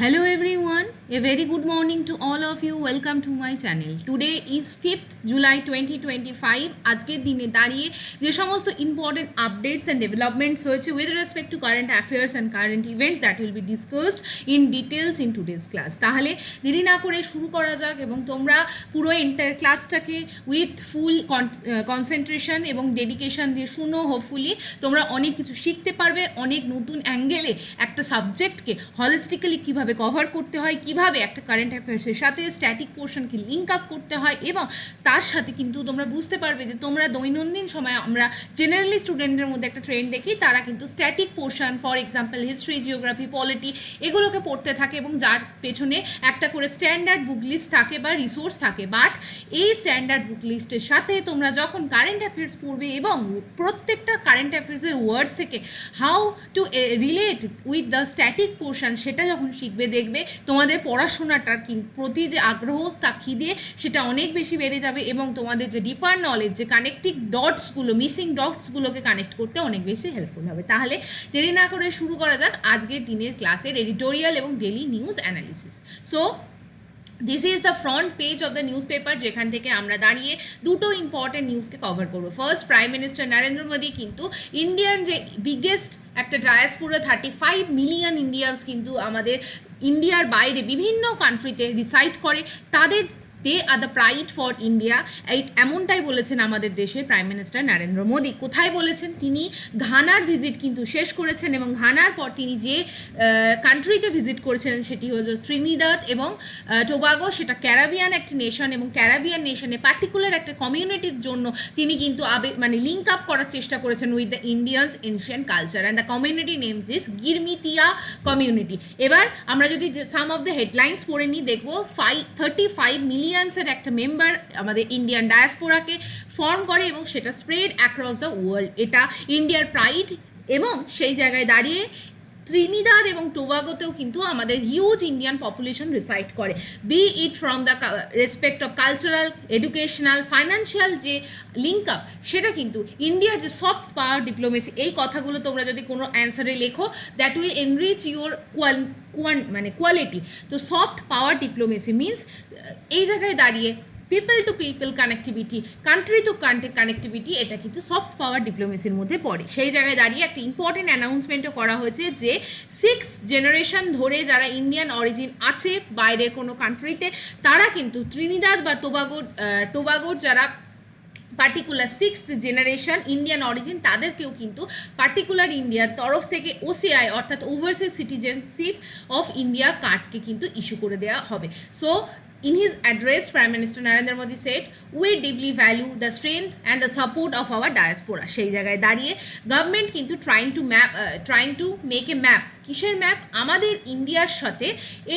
Hello everyone, a very good morning to all of you. Welcome to my channel. Today is 5th July 2025. আজকের দিনে দাঁড়িয়ে যে সমস্ত important updates and developments হয়েছে with respect two current affairs and current events that will be discussed in details in today's class. তাহলে দেরি না করে শুরু করা যাক এবং তোমরা পুরো এন্টায়ার ক্লাসটাকে উইথ ফুল কনসেন্ট্রেশন এবং ডেডিকেশন দিয়ে শুনো। হোপফুলি তোমরা অনেক কিছু শিখতে পারবে, অনেক নতুন অ্যাঙ্গেলে একটা সাবজেক্টকে হলিস্টিক্যালি কীভাবে কভার করতে হয়, কিভাবে একটা কারেন্ট অ্যাফেয়ার্সের সাথে স্ট্যাটিক পোর্শনকে লিঙ্ক আপ করতে হয়, এবং তার সাথে কিন্তু তোমরা বুঝতে পারবে যে তোমরা দৈনন্দিন সময় আমরা জেনারেলি স্টুডেন্টদের মধ্যে একটা ট্রেন্ড দেখি, তারা কিন্তু static portion for example history, geography, polity এগুলোকে পড়তে থাকে এবং যার পেছনে একটা করে স্ট্যান্ডার্ড বুক লিস্ট থাকে বা রিসোর্স থাকে। বাট এই স্ট্যান্ডার্ড বুক লিস্টের সাথে তোমরা যখন কারেন্ট অ্যাফেয়ার্স পড়বে এবং প্রত্যেকটা কারেন্ট অ্যাফেয়ার্সের ওয়ার্ডস থেকে how to relate with the static portion সেটা যখন শিখবে, দেখবে তোমাদের পড়াশোনাটার প্রতি যে আগ্রহ তা খিদে সেটা অনেক বেশি বেড়ে যাবে এবং তোমাদের যে ডিপার নলেজ, যে কানেক্টিং ডটসগুলো, মিসিং ডটসগুলোকে কানেক্ট করতে অনেক বেশি হেল্পফুল হবে। তাহলে দেরি না করে শুরু করা যাক আজকের দিনের ক্লাসের এডিটোরিয়াল এবং daily news analysis. So this is the front page of the news paper, যেখান থেকে আমরা দাঁড়িয়ে দুটো ইম্পর্টেন্ট নিউজকে কভার করবো। First, prime minister Narendra Modi কিন্তু ইন্ডিয়ান যে বিগেস্ট একটা ডায়াসপোরা 35 মিলিয়ন ইন্ডিয়ানস কিন্তু আমাদের ইন্ডিয়ার বাইরে বিভিন্ন কান্ট্রিতে রিসাইড করে, তাদের they are the pride for India, এমনটাই বলেছেন আমাদের দেশের প্রাইম মিনিস্টার নরেন্দ্র মোদী। কোথায় বলেছেন? তিনি ঘানার ভিজিট কিন্তু শেষ করেছেন এবং ঘানার পর তিনি যে কান্ট্রিতে ভিজিট করেছেন সেটি হলো ত্রিনিদাদ এবং টোবাগো। সেটা ক্যারাবিয়ান একটি নেশন এবং ক্যারাবিয়ান নেশনে পার্টিকুলার একটা কমিউনিটির জন্য তিনি কিন্তু লিঙ্ক আপ করার চেষ্টা করেছেন with the Indians ancient culture, and the community names is Girmitiya community. এবার আমরা যদি সাম অফ দ্য হেডলাইন্স পড়ে নিই, দেখবো 35 মিলিয়নসের একটা মেম্বার আমাদের ইন্ডিয়ান ডায়াসপোরাকে ফর্ম করে এবং সেটা স্প্রেড অ্যাক্রস দ্য ওয়ার্ল্ড। এটা ইন্ডিয়ার প্রাইড এবং সেই জায়গায় দাঁড়িয়ে ত্রিনিদাদ এবং টোবাগোতেও কিন্তু আমাদের হিউজ ইন্ডিয়ান পপুলেশন রিসাইড করে, be it from the respect of cultural, educational, financial যে লিঙ্ক আপ, সেটা কিন্তু ইন্ডিয়ার যে সফট পাওয়ার ডিপ্লোমেসি, এই কথাগুলো তোমরা যদি কোনো অ্যান্সারে লেখো that will enrich your quality. তো সফট পাওয়ার ডিপ্লোমেসি মিনস এই জায়গায় দাঁড়িয়ে people to people connectivity, country to country connectivity, এটা কিন্তু সফট পাওয়ার ডিপ্লোমেসির মধ্যে পড়ে। সেই জায়গায় দাঁড়িয়ে একটা ইম্পর্টেন্ট অ্যানাউন্সমেন্টও করা হয়েছে যে 6 জেনারেশন ধরে যারা ইন্ডিয়ান অরিজিন আছে বাইরের কোনো কান্ট্রিতে, তারা কিন্তু ত্রিনিদাদ বা টোবাগোর যারা particular 6th generation Indian origin, তাদেরকেও কিন্তু পার্টিকুলার ইন্ডিয়ার তরফ থেকে ওসিআই অর্থাৎ ওভারসিজ সিটিজেনশিপ অফ ইন্ডিয়া কার্ডকে কিন্তু ইস্যু করে দেওয়া হবে। So in his address, Prime Minister Narendra Modi said, "We deeply value the strength and the support of our diaspora." সেই জায়গায় দাঁড়িয়ে গভর্নমেন্ট কিন্তু trying to make a map। কিসের ম্যাপ? আমাদের ইন্ডিয়ার সাথে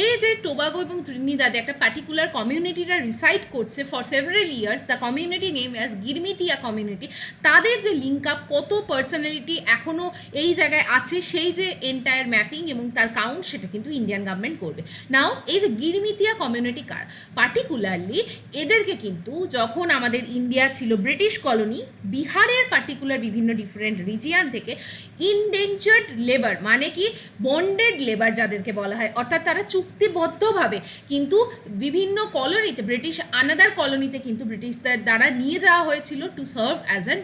এই যে টোবাগো এবং ত্রিনিদাদে একটা পার্টিকুলার কমিউনিটিরা রিসাইড করছে for several years, the community name as Girmitiya community, তাদের যে লিঙ্ক আপ, কত পার্সোনালিটি এখনও এই জায়গায় আছে, সেই যে এন্টায়ার ম্যাপিং এবং তার কাউন্ট, সেটা কিন্তু ইন্ডিয়ান গভর্নমেন্ট করবে। নাও এই যে গিরমিতিয়া কমিউনিটি কার, পার্টিকুলারলি এদেরকে কিন্তু যখন আমাদের ইন্ডিয়া ছিল ব্রিটিশ কলোনি, বিহারের পার্টিকুলার বিভিন্ন ডিফারেন্ট রিজিয়ান থেকে ইনডেঞ্জার্ড লেবার, মানে কি বন্ডেড লেবার যাদেরকে বলা হয়, অর্থাৎ তারা চুক্তিবদ্ধভাবে কিন্তু বিভিন্ন কলোনিতে, ব্রিটিশ আনাদার কলোনিতে কিন্তু ব্রিটিশদের দ্বারা নিয়ে যাওয়া হয়েছিল to serve as an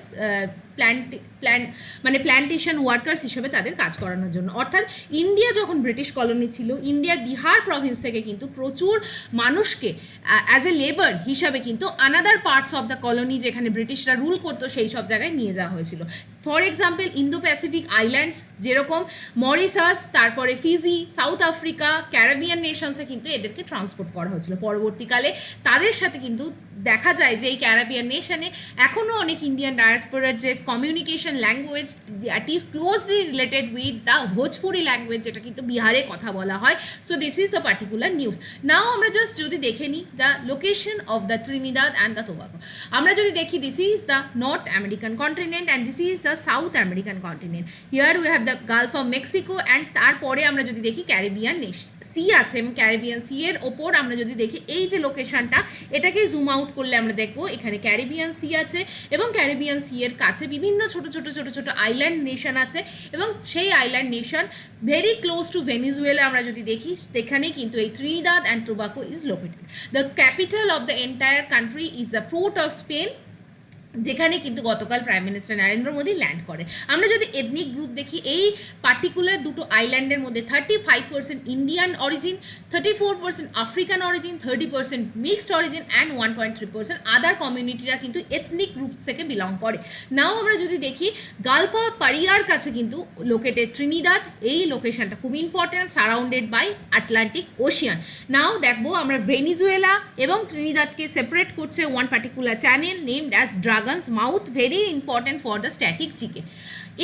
plantation workers হিসেবে তাদের কাজ করানোর জন্য। অর্থাৎ ইন্ডিয়া যখন ব্রিটিশ কলোনি ছিল, ইন্ডিয়ার বিহার প্রভিন্স থেকে কিন্তু প্রচুর মানুষকে অ্যাজ এ লেবার হিসাবে কিন্তু another parts of the colony যেখানে ব্রিটিশরা রুল করতো সেই সব জায়গায় নিয়ে যাওয়া হয়েছিল। For example Indo Pacific islands যেরকম মরিশাস, তারপরে ফিজি, সাউথ আফ্রিকা, ক্যারিবিয়ান নেশনসে কিন্তু এদেরকে ট্রান্সপোর্ট করা হয়েছিল। পরবর্তীকালে তাদের সাথে কিন্তু দেখা যায় যে এই ক্যারিবিয়ান নেশনে এখনও অনেক ইন্ডিয়ান ডায়াসপোরার যে communication language that is closely related with the Bhojpuri language, যেটা কিন্তু বিহারে কথা বলা হয়। So this is the particular news. Now আমরা জাস্ট যদি দেখে নিই the location of the Trinidad and the Tobago, আমরা যদি দেখি this is the North American continent and this is the South American continent. Here we have the Gulf of Mexico and তারপরে আমরা যদি দেখি ক্যারিবিয়ান সি আছে এবং Caribbean C এর ওপর আমরা যদি দেখি এই যে লোকেশনটা, এটাকে জুম আউট করলে আমরা দেখবো এখানে ক্যারিবিয়ান সি আছে এবং ক্যারিবিয়ান সি এর কাছে বিভিন্ন ছোট ছোট ছোট ছোট আইল্যান্ড নেশন আছে এবং সেই island nation very close two Venezuela আমরা যদি দেখি সেখানে কিন্তু এই Trinidad and Tobago is located. The capital of the entire country is the port of Spain, যেখানে কিন্তু গতকাল prime minister Narendra Modi land করে। আমরা যদি এথনিক গ্রুপ দেখি এই পার্টিকুলার দুটো আইল্যান্ডের মধ্যে 35% Indian origin, 34% African origin, 30% mixed origin and 1.3% আদার কমিউনিটিরা কিন্তু এথনিক গ্রুপস থেকে বিলং করে। নাও আমরা যদি দেখি গালফ অফ পারিয়ার কাছে কিন্তু লোকেটেড ত্রিনিদাদ, এই লোকেশনটা খুব important, surrounded by Atlantic Ocean. Now দেখবো আমরা ভেনিজুয়েলা এবং ত্রিনিদাদকে সেপারেট করছে one particular channel named as Dragon's Mouth, very important for the static GK.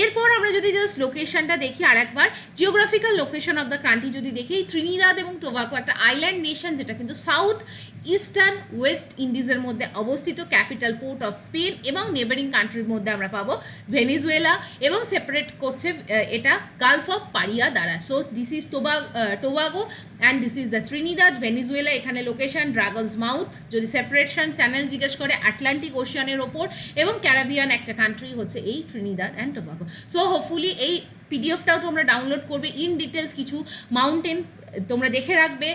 এরপর আমরা যদি জাস্ট লোকেশনটা দেখি আর একবার, geographical location of the country যদি দেখি, ত্রিনিদাদ এবং টোবাগো একটা আইল্যান্ড নেশন যেটা কিন্তু সাউথ ইস্টার্ন ওয়েস্ট ইন্ডিজের মধ্যে অবস্থিত, ক্যাপিটাল পোর্ট অফ স্পেন এবং নেবারিং কান্ট্রির মধ্যে আমরা পাবো ভেনিজুয়েলা এবং সেপারেট করছে এটা গালফ অফ পারিয়া দ্বারা। So this is Tobago and this is the Trinidad. Venezuela এখানে লোকেশন ড্রাগনস মাউথ, যদি সেপারেশন চ্যানেল জিজ্ঞেস করে আটলান্টিক ওশিয়ানের ওপর, এবং ক্যারিবিয়ান একটা কান্ট্রি হচ্ছে এই Trinidad and Tobago. So hopefully এই পিডিএফটাও তোমরা ডাউনলোড করবে, ইন ডিটেলস কিছু মাউন্টেন তোমরা দেখে রাখবে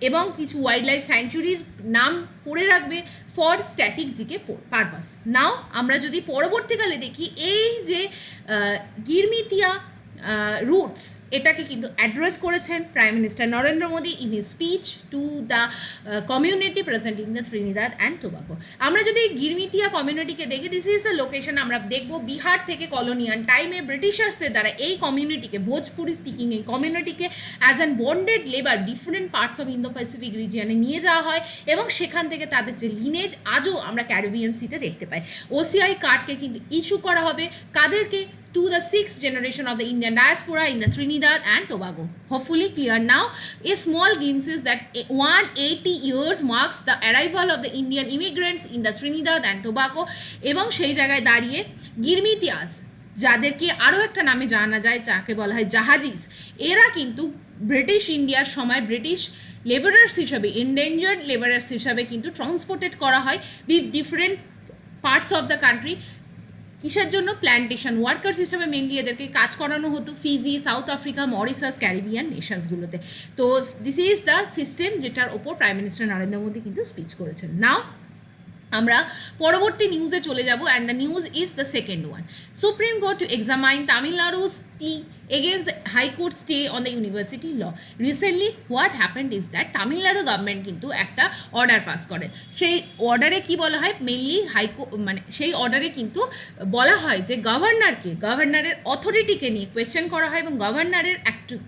এবং কিছু ওয়াইল্ড লাইফ স্যাংচুরির নাম পড়ে রাখবে ফর স্ট্যাটিক জিকে পারপাস। নাও আমরা যদি পরবর্তীকালে দেখি এই যে গিরমিতিয়া রুটস, এটাকে কিন্তু অ্যাড্রেস করেছেন prime minister Narendra Modi in his speech to the community present in the Trinidad and Tobago. আমরা যদি গিরমিতিয়া কমিউনিটিকে দেখি, দিস ইজ দ্য লোকেশন, আমরা দেখবো বিহার থেকে কলোনিয়াল টাইমে ব্রিটিশার্সদের দ্বারা এই কমিউনিটিকে, ভোজপুরি স্পিকিং এই কমিউনিটিকে as an bonded labour different parts of Indo Pacific রিজিয়নে নিয়ে যাওয়া হয় এবং সেখান থেকে তাদের যে লিনেজ আজও আমরা ক্যারিবিয়ান সিতে দেখতে পাই। ওসিআই কার্ডকে কিন্তু ইস্যু করা হবে কাদেরকে, to the 6th generation of the Indian diaspora in the Trinidad and Tobago. Hopefully clear now. A small glimpses that 180 years marks the arrival of the Indian immigrants in the Trinidad and Tobago এবং সেই জায়গায় দাঁড়িয়ে গিরমিতিয়াস, যাদেরকে আরও একটা নামে জানা যায় যাকে বলা হয় জাহাজিস, এরা কিন্তু ব্রিটিশ ইন্ডিয়ার সময় ব্রিটিশ লেবারার্স হিসাবে, এন্ডেঞ্জার্ড লেবারার্স হিসাবে কিন্তু ট্রান্সপোর্টেড করা হয় with different parts of the country. কিসের জন্য? প্ল্যান্টেশন ওয়ার্কার্স হিসেবে মেনলি এদেরকে কাজ করানো হতো Fiji, South Africa, Mauritius, Caribbean নেশনসগুলোতে। তো দিস ইজ দ্য সিস্টেম যেটার ওপর প্রাইম মিনিস্টার নরেন্দ্র মোদী কিন্তু স্পিচ করেছেন। নাও আমরা পরবর্তী নিউজে চলে যাব and the news is the second one. Supreme Court to examine Tamil Nadu's plea against the High Court stay on the university law. Recently what happened is that Tamil Nadu government কিন্তু একটা অর্ডার পাস করে। সেই অর্ডারে কি বলা হয়, মেনলি মানে সেই অর্ডারে কিন্তু বলা হয় যে গভর্নরের অথরিটিকে নিয়ে কোয়েশ্চেন করা হয় এবং গভর্নরের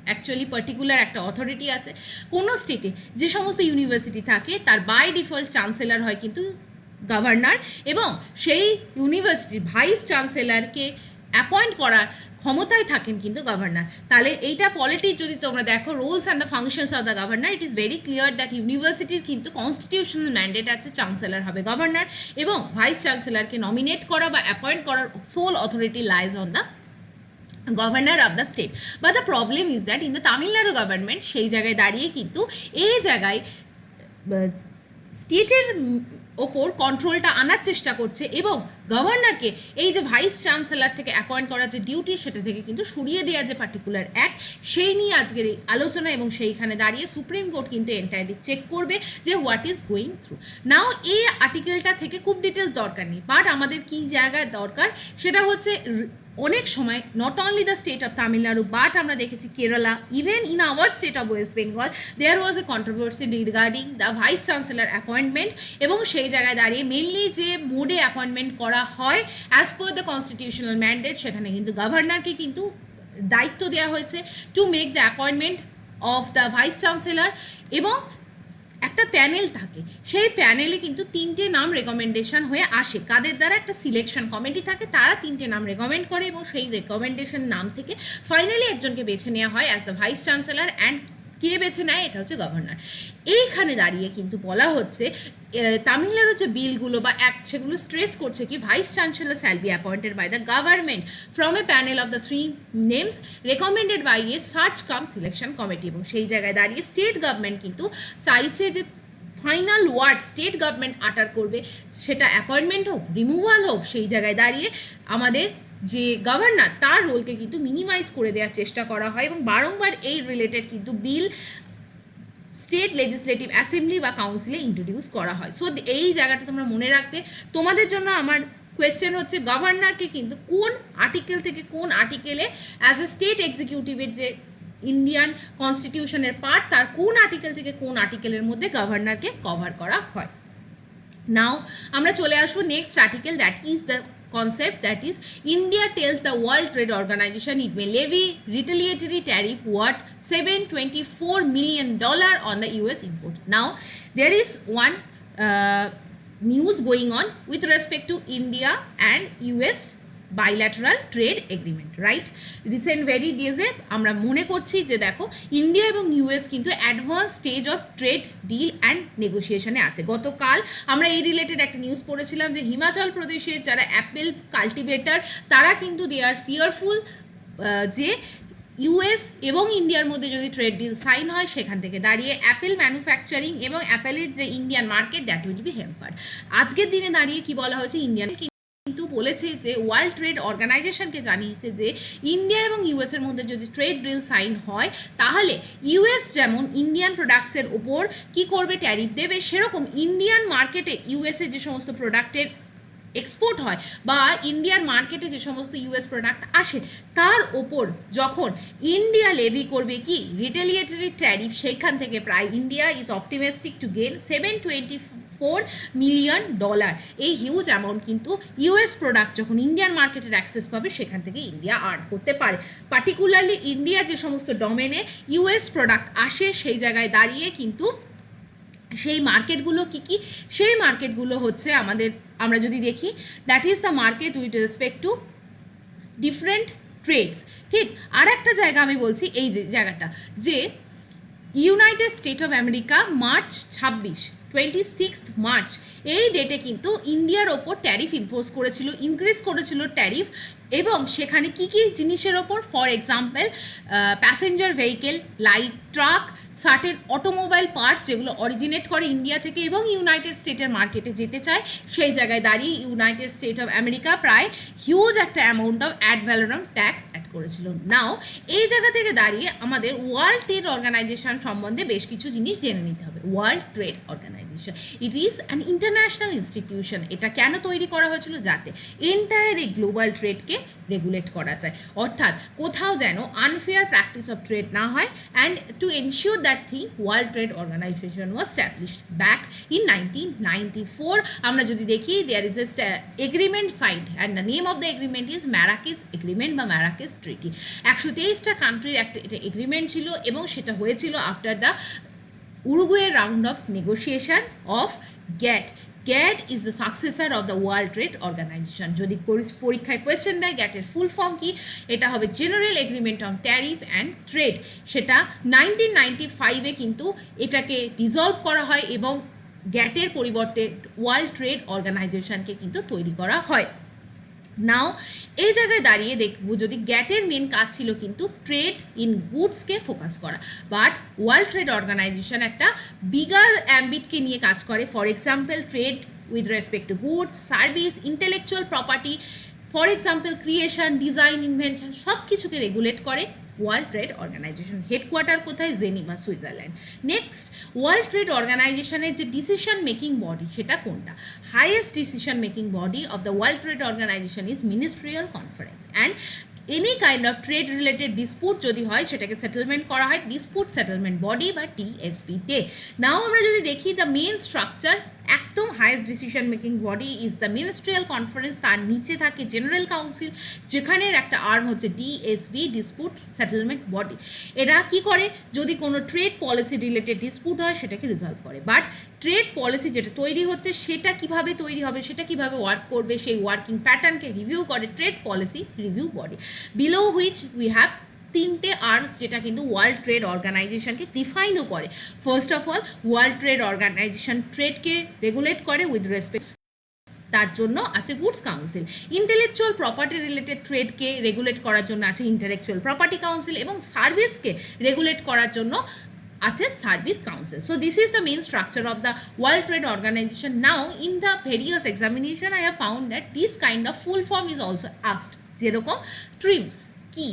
অ্যাকচুয়ালি পার্টিকুলার একটা অথরিটি আছে। কোনো স্টেটে যে সমস্ত ইউনিভার্সিটি থাকে তার বাই ডিফল্ট চ্যান্সেলর হয় কিন্তু গভর্নর, এবং সেই ইউনিভার্সিটির ভাইস চ্যান্সেলরকে অ্যাপয়েন্ট করার ক্ষমতায় থাকেন কিন্তু গভর্নর। তাহলে এইটা পলিটিক্স যদি তোমরা দেখো, roles and the functions of the governor, it is very clear that ইউনিভার্সিটির কিন্তু কনস্টিটিউশনাল ম্যান্ডেট আছে, চ্যান্সেলর হবে গভর্নর এবং ভাইস চ্যান্সেলরকে নমিনেট করা বা অ্যাপয়েন্ট করার sole authority lies on the governor of the state. But the problem is that in the Tamil Nadu government সেই জায়গায় দাঁড়িয়ে কিন্তু এই জায়গায় স্টেটের ওপর কন্ট্রোলটা আনার চেষ্টা করছে এবং গভর্নরকে এই যে ভাইস চ্যান্সেলর থেকে অ্যাপয়েন্ট করার যে ডিউটি সেটা থেকে কিন্তু সরিয়ে দেওয়ার যে পার্টিকুলার অ্যাক্ট, সেই নিয়ে আজকের এই আলোচনা এবং সেইখানে দাঁড়িয়ে সুপ্রিম কোর্ট কিন্তু এন্টায়ারলি চেক করবে যে হোয়াট ইজ গোয়িং থ্রু। নাও এই আর্টিকেলটা থেকে খুব ডিটেলস দরকার নেই, বাট আমাদের কী জায়গায় দরকার সেটা হচ্ছে অনেক সময় not only the state of Tamil Nadu but আমরা দেখেছি Kerala, even in our state of West Bengal there was a controversy regarding the vice chancellor appointment, এবং সেই জায়গায় দাঁড়িয়ে মেনলি যে মোডে অ্যাপয়েন্টমেন্ট করা হয় as per the constitutional mandate, সেখানে কিন্তু গভর্নরকে কিন্তু দায়িত্ব দেওয়া হয়েছে to make the appointment of the vice chancellor, এবং একটা প্যানেল থাকে, সেই প্যানেলে কিন্তু 3টে নাম রেকমেন্ডেশন হয়ে আসে, কাদের দ্বারা একটা সিলেকশন কমিটি থাকে, তারা 3টে নাম রেকমেন্ড করে এবং সেই রেকমেন্ডেশন নাম থেকে ফাইনালি একজনকে বেছে নেওয়া হয় as the vice chancellor and কে বেছে নেয়? এটা হচ্ছে গভর্নর। এইখানে দাঁড়িয়ে কিন্তু বলা হচ্ছে তামিলনাড়ুর যে বিলগুলো বা অ্যাক্ট সেগুলো স্ট্রেস করছে কি vice chancellor shall be appointed by the government from a panel of the 3 names recommended by a search cum selection committee. এবং সেই জায়গায় দাঁড়িয়ে স্টেট গভর্নমেন্ট কিন্তু চাইছে যে ফাইনাল ওয়ার্ড স্টেট গভর্নমেন্ট আটার করবে, সেটা অ্যাপয়েন্টমেন্ট হোক রিমুভাল হোক, সেই জায়গায় দাঁড়িয়ে আমাদের যে গভর্নর তার রোলকে কিন্তু মিনিমাইজ করে দেওয়ার চেষ্টা করা হয় এবং বারংবার এই রিলেটেড কিন্তু বিল স্টেট লেজিসলেটিভ অ্যাসেম্বলি বা কাউন্সিলে ইন্ট্রোডিউস করা হয়। সো এই জায়গাটা তোমরা মনে রাখবে। তোমাদের জন্য আমার কোয়েশ্চেন হচ্ছে গভর্নরকে কিন্তু কোন আর্টিকেল থেকে কোন আর্টিকেলে অ্যাজ এ স্টেট এক্সিকিউটিভের যে ইন্ডিয়ান কনস্টিটিউশনের পার্ট তার কোন আর্টিকেল থেকে কোন আর্টিকেলের মধ্যে গভর্নরকে কভার করা হয়। নাও আমরা চলে আসবো next article, that is the concept, that is India tells the World Trade Organization it may levy retaliatory tariff worth $724 million on the US import. Now there is one news going on with respect to India and US bilateral trade agreement, right? Recent very days এ আমরা মনে করছি যে দেখো India এবং US কিন্তু advance stage of trade deal and নেগোসিয়েশনে আছে। গতকাল আমরা এই রিলেটেড একটা নিউজ পড়েছিলাম যে হিমাচল প্রদেশের যারা অ্যাপেল কাল্টিভেটার তারা কিন্তু দে আর ফিয়ারফুল যে ইউএস এবং ইন্ডিয়ার মধ্যে যদি ট্রেড ডিল সাইন হয় সেখান থেকে দাঁড়িয়ে অ্যাপেল ম্যানুফ্যাকচারিং এবং অ্যাপেলের যে Indian market that will be hampered. আজকের দিনে দাঁড়িয়ে কি বলা হয়েছে, ইন্ডিয়ান কিন্তু বলেছে যে ওয়ার্ল্ড ট্রেড অর্গানাইজেশনকে জানিয়েছে যে ইন্ডিয়া এবং ইউএসের মধ্যে যদি ট্রেড ডিল সাইন হয় তাহলে ইউএস যেমন ইন্ডিয়ান প্রোডাক্টসের ওপর কি করবে, ট্যারিফ দেবে, সেরকম ইন্ডিয়ান মার্কেটে ইউএসের যে সমস্ত প্রোডাক্টের এক্সপোর্ট হয় বা ইন্ডিয়ান মার্কেটে যে সমস্ত ইউএস প্রোডাক্ট আসে তার ওপর যখন ইন্ডিয়া লেভি করবে কি রিটেলিয়েটরি ট্যারিফ, সেইখান থেকে প্রায় India is optimistic two gain $724 million। এই হিউজ অ্যামাউন্ট কিন্তু ইউএস প্রোডাক্ট যখন ইন্ডিয়ান মার্কেটের অ্যাক্সেস পাবে সেখান থেকে ইন্ডিয়া আর্ন করতে পারে। পার্টিকুলারলি ইন্ডিয়া যে সমস্ত ডোমেনে ইউএস প্রোডাক্ট আসে সেই জায়গায় দাঁড়িয়ে কিন্তু সেই মার্কেটগুলো কী কী, সেই মার্কেটগুলো হচ্ছে আমরা যদি দেখি that is the market with respect to different trades. ঠিক, আর একটা জায়গা আমি বলছি এই যে জায়গাটা যে United state of America March 26 March এই ডেটে কিন্তু ইন্ডিয়ার ওপর ট্যারিফ ইম্পোজ করেছিল, ইনক্রিজ করেছিল ট্যারিফ, এবং সেখানে কি কি জিনিসের ওপর, for example passenger vehicle, light truck, certain automobile parts যেগুলো অরিজিনেট করে ইন্ডিয়া থেকে এবং ইউনাইটেড স্টেটের মার্কেটে যেতে চায়, সেই জায়গায় দাঁড়িয়ে ইউনাইটেড স্টেট অফ আমেরিকা প্রায় হিউজ একটা amount of ad valorem tax add করেছিল। নাও এই জায়গা থেকে দাঁড়িয়ে আমাদের ওয়ার্ল্ড ট্রেড অর্গানাইজেশন সম্বন্ধে বেশ কিছু জিনিস জেনে নিতে হবে। World trade organisation it is an international institution. এটা কেন তৈরি করা হয়েছিল, যাতে এন্টায়ার এই গ্লোবাল ট্রেডকে রেগুলেট করা যায়, অর্থাৎ কোথাও যেন আনফেয়ার প্র্যাকটিস অফ ট্রেড না হয়, and to ensure that thing World trade Organization was established back in 1994। আমরা যদি দেখি there is a agreement signed and the name of the agreement is Marrakesh agreement বা ম্যারাকেজ ট্রিটি। 123টা কান্ট্রির একটা এটা agreement ছিল এবং সেটা হয়েছিল after the Uruguay round of negotiation of GATT. GATT is the successor of the world trade Organization. যদি পরীক্ষায় কোয়েশ্চেন দেয় গ্যাটের ফুল ফর্ম কি, এটা হবে general agreement on tariff and trade. সেটা 1995-এ কিন্তু এটাকে ডিসলভ করা হয় এবং গ্যাটের পরিবর্তে ওয়ার্ল্ড ট্রেড অর্গানাইজেশনকে কিন্তু তৈরি করা হয়। নাও এই জায়গায় দাঁড়িয়ে দেখব যদি গ্যাটের মেন কাজ ছিল কিন্তু ট্রেড ইন গুডসকে ফোকাস করা, বাট ওয়ার্ল্ড ট্রেড অর্গানাইজেশন একটা বিগার অ্যাম্বিটকে নিয়ে কাজ করে। For example trade with respect to goods, service, intellectual property, for example creation, design, invention সব কিছুকে রেগুলেট করে ওয়ার্ল্ড ট্রেড অর্গানাইজেশন। হেডকোয়ার্টার কোথায়, Geneva, Switzerland. Next, world trade অর্গানাইজেশনের যে ডিসিশন মেকিং বডি সেটা কোনটা, highest decision making body of the world trade organisation is ministerial conference, and any kind of trade related dispute যদি হয় সেটাকে settlement করা হয় ডিসপুট সেটেলমেন্ট বডি বা টিএসপিতে। নাও আমরা যদি দেখি দ্য মেন স্ট্রাকচার, একদম highest decision making body is the ministerial conference, তার নিচে থাকে জেনারেল কাউন্সিল যেখানের একটা আর্ম হচ্ছে ডিএসবি, ডিসপুট সেটেলমেন্ট বডি। এরা কি করে, যদি কোনো ট্রেড পলিসি রিলেটেড ডিসপুট হয় সেটাকে রিজলভ করে, বাট ট্রেড পলিসি যেটা তৈরি হচ্ছে সেটা কিভাবে তৈরি হবে, সেটা কিভাবে ওয়ার্ক করবে, সেই ওয়ার্কিং প্যাটার্নকে রিভিউ করে trade policy review body, below which we have তিনটে আর্মস যেটা কিন্তু ওয়ার্ল্ড ট্রেড অর্গানাইজেশনকে ডিফাইনও করে। First of all World trade Organization ট্রেডকে রেগুলেট করে উইথ রেসপেক্ট, তার জন্য আছে goods council. Intellectual property related ট্রেডকে রেগুলেট করার জন্য আছে ইন্টেলেকচুয়াল প্রপার্টি কাউন্সিল, এবং সার্ভিসকে রেগুলেট করার জন্য আছে service council. So this is the main structure of the world trade organisation. Now in the various examination I have found that this kind of full form is also asked, যেরকম TRIMS কি,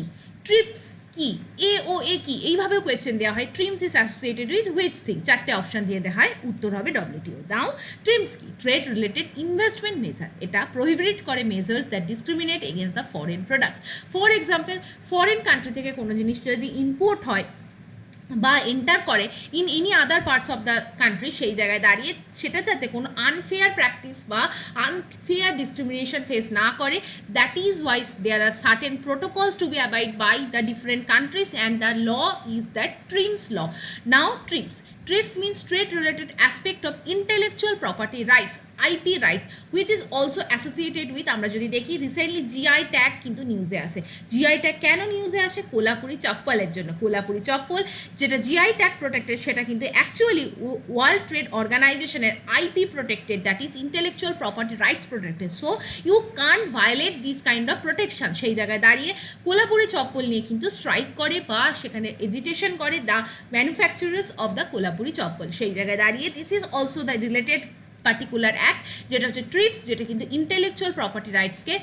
TRIPS কি, AOA কি, এইভাবেও question দেওয়া হয়। TRIMS is associated with which thing, চারটে option দিয়ে দেওয়া হয়, উত্তর হবে WTO। নাও ট্রিমস কি, ট্রেড রিলেটেড ইনভেস্টমেন্ট মেজার, এটা প্রহিবিট করে measures that discriminate against the foreign products. For example, foreign country থেকে কোনো জিনিস যদি ইম্পোর্ট হয় বা এন্টার করে in any other parts of the country, সেই জায়গায় দাঁড়িয়ে সেটা যাতে কোনো আনফেয়ার প্র্যাকটিস বা আনফেয়ার ডিসক্রিমিনেশন ফেস না করে, that is wise there are certain protocols to be abide by the different countries and the law is that TRIMS law. Now TRIPS, TRIPS means trade related aspect of intellectual property rights, IP rights, which is also associated with, আমরা যদি দেখি recently GI tag কিন্তু নিউজে আসে। GI tag কেন নিউজে আসে? কোলাপুরি চপ্পলের জন্য। কোলাপুরি চপ্পল যেটা GI ট্যাগ প্রোটেক্টেড, সেটা কিন্তু অ্যাকচুয়ালি ওয়ার্ল্ড ট্রেড অর্গানাইজেশনের IP protected, that is intellectual property rights protected. So you can't violate this kind of protection. সেই জায়গায় দাঁড়িয়ে কোলাপুরি চপ্পল নিয়ে কিন্তু স্ট্রাইক করে বা সেখানে এজিটেশন করে the manufacturers of the Kolhapuri চপ্পল। সেই জায়গায় দাঁড়িয়ে this is also the related particular act, যেটা হচ্ছে ট্রিপস, যেটা কিন্তু ইন্টেলেকচুয়াল প্রপার্টি রাইটসকে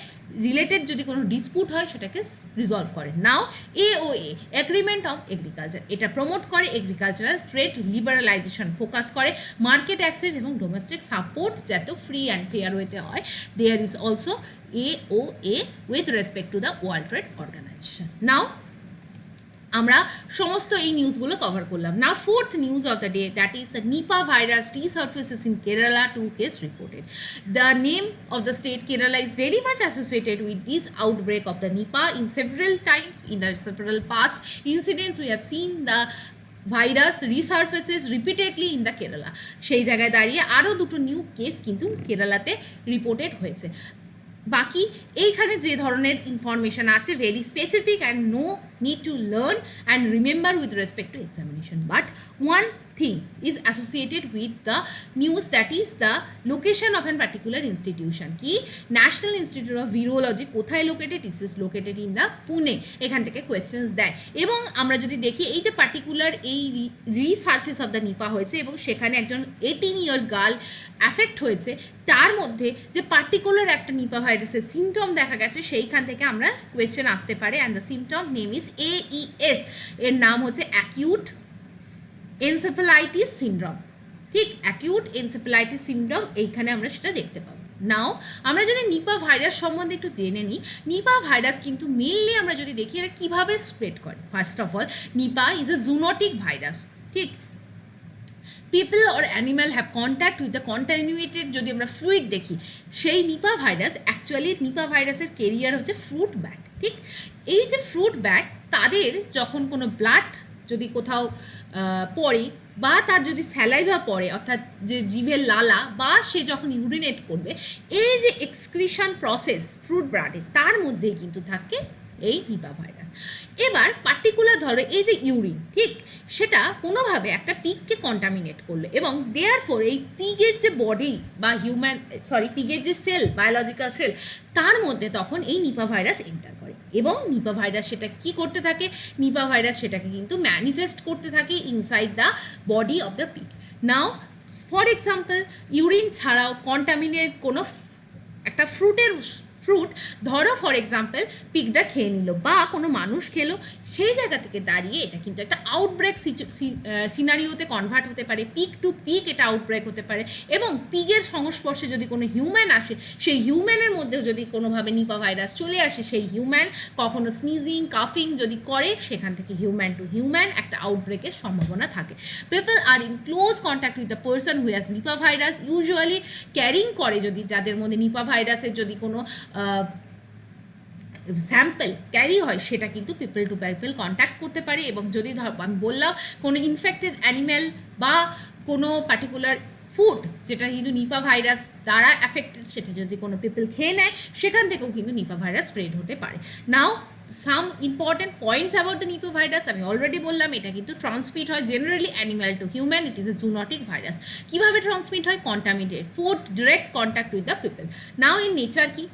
রিলেটেড যদি কোনো ডিসপুট হয় সেটাকে রিজলভ করে। Now AOA, agreement of agriculture, এটা প্রমোট করে এগ্রিকালচারাল ট্রেড লিবারালাইজেশন, ফোকাস করে মার্কেট অ্যাক্সেস এবং ডোমেস্টিক সাপোর্ট যাতে ফ্রি অ্যান্ড ফেয়ার ওয়েতে হয়। There is also AOA with respect to the world trade organisation. Now আমরা সমস্ত এই নিউজগুলো কভার করলাম। না fourth news of the day, that is the Nipah virus resurfaces in Kerala, 2 cases reported. The name of the state Kerala is very much associated with this outbreak of the Nipah. In several times in the several past incidents we have seen the virus resurfaces repeatedly in the Kerala. সেই জায়গায় দাঁড়িয়ে আরও দুটো new case কিন্তু কেরালাতে reported হয়েছে। বাকি এইখানে যে ধরনের ইনফরমেশন আছে very specific and no need to learn and remember with respect to examination, but one thing is associated with the news, that is the location of a particular institution. কি national institute of ভিরোলজি কোথায় located? It is located in the Pune. এখান থেকে questions দেয়। এবং আমরা যদি দেখি এই যে পার্টিকুলার এই রিসার্ফেস অফ দ্য নিপা হয়েছে এবং সেখানে একজন 18 ইয়ার্স গার্ল অ্যাফেক্ট হয়েছে, তার মধ্যে যে পার্টিকুলার একটা নিপা ভাইরাসের সিমটম দেখা গেছে, সেইখান থেকে আমরা কোয়েশ্চেন আসতে পারে। And the symptom name is AES, এর নাম হচ্ছে অ্যাকিউট এনসেফালাইটিস সিনড্রোম। ঠিক, অ্যাকিউট এনসেফালাইটিস সিনড্রোম, এইখানে আমরা সেটা দেখতে পাবো। নাও আমরা যদি নিপা ভাইরাস সম্বন্ধে একটু জেনে নিই। নিপা ভাইরাস কিন্তু মেনলি আমরা যদি দেখি এটা কীভাবে স্প্রেড করে। First of all, Nipah is a zoonotic virus. ঠিক, people or animal have contact with the contaminated, যদি আমরা ফ্লুইড দেখি, সেই নিপা ভাইরাস অ্যাকচুয়ালি নিপা ভাইরাসের কেরিয়ার হচ্ছে ফ্রুট ব্যাট। ঠিক, এই যে ফ্রুট ব্যাট, তাদের যখন কোনো ব্লাড যদি কোথাও পড়ে বা তার যদি স্যালাইভা পড়ে, অর্থাৎ যে জিভের লালা, বা সে যখন ইউরিনেট করবে, এই যে এক্সক্রিশন প্রসেস ফ্রুট ব্লাডে, তার মধ্যেই কিন্তু থাকে এই নিপা ভাইরাস। এবার পার্টিকুলার ধরো এই যে ইউরিন, ঠিক, সেটা কোনোভাবে একটা পিগকে কন্টামিনেট করলো এবং দেয়ার ফর এই পিগের যে বডি বা পিগের যে সেল, বায়োলজিক্যাল সেল, তার মধ্যে তখন এই নিপা ভাইরাস এন্টার করে এবং নিপা ভাইরাস সেটা কি করতে থাকে? নিপা ভাইরাস সেটাকে কিন্তু ম্যানিফেস্ট করতে থাকে inside the body of the pig. Now for example, urine ছাড়াও কন্টামিনেট কোনো একটা ফ্রুট ধরো ফর এক্সাম্পল পিগটা খেয়ে নিল বা কোনো মানুষ খেলো, সেই জায়গা থেকে দাঁড়িয়ে এটা কিন্তু একটা আউটব্রেক সিনারিওতে কনভার্ট হতে পারে। পিগ টু পিগ এটা আউটব্রেক হতে পারে এবং পিগের সংস্পর্শে যদি কোনো হিউম্যান আসে, সেই হিউম্যানের মধ্যেও যদি কোনোভাবে নিপা ভাইরাস চলে আসে, সেই হিউম্যান কখনো স্নিজিং, কাফিং যদি করে, সেখান থেকে হিউম্যান টু হিউম্যান একটা আউটব্রেকের সম্ভাবনা থাকে। People are in close contact with the person who has Nipah virus usually carrying করে, যদি যাদের মধ্যে নিপা ভাইরাসের যদি কোনো স্যাম্পল ক্যারি হয়, সেটা কিন্তু পিপল টু পিপল কন্ট্যাক্ট করতে পারে। এবং যদি আমি বললাম কোনো ইনফেক্টেড অ্যানিম্যাল বা কোনো পার্টিকুলার ফুড যেটা কিন্তু নিপা ভাইরাস দ্বারা অ্যাফেক্টেড, সেটা যদি কোনো পিপল খেয়ে নেয়, সেখান থেকেও কিন্তু নিপা ভাইরাস স্প্রেড হতে পারে। Now some important points about the Nipah virus আমি অলরেডি বললাম, এটা কিন্তু ট্রান্সমিট হয় generally animal to human, it is a zoonotic virus. কীভাবে ট্রান্সমিট হয়? Contaminated food, direct contact with the people. Now in nature কি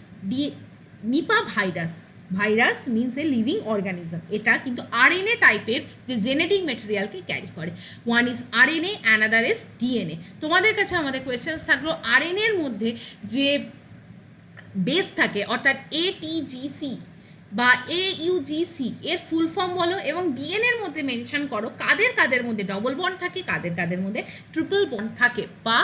Nipah virus means a living organism, এটা কিন্তু আরএনএ টাইপের যে জেনেটিক মেটেরিয়ালকে ক্যারি করে। One is RNA, another is DNA. তোমাদের কাছে আমাদের কোয়েশ্চেন্স থাকলো আরএনএর মধ্যে যে বেস থাকে অর্থাৎ এটিজিসি বা AUGC এর ফুল ফর্ম বলো, এবং ডিএনএর মধ্যে মেনশন করো কাদের মধ্যে ডবল বন্ড থাকে, কাদের মধ্যে ট্রিপল বন্ড থাকে, বা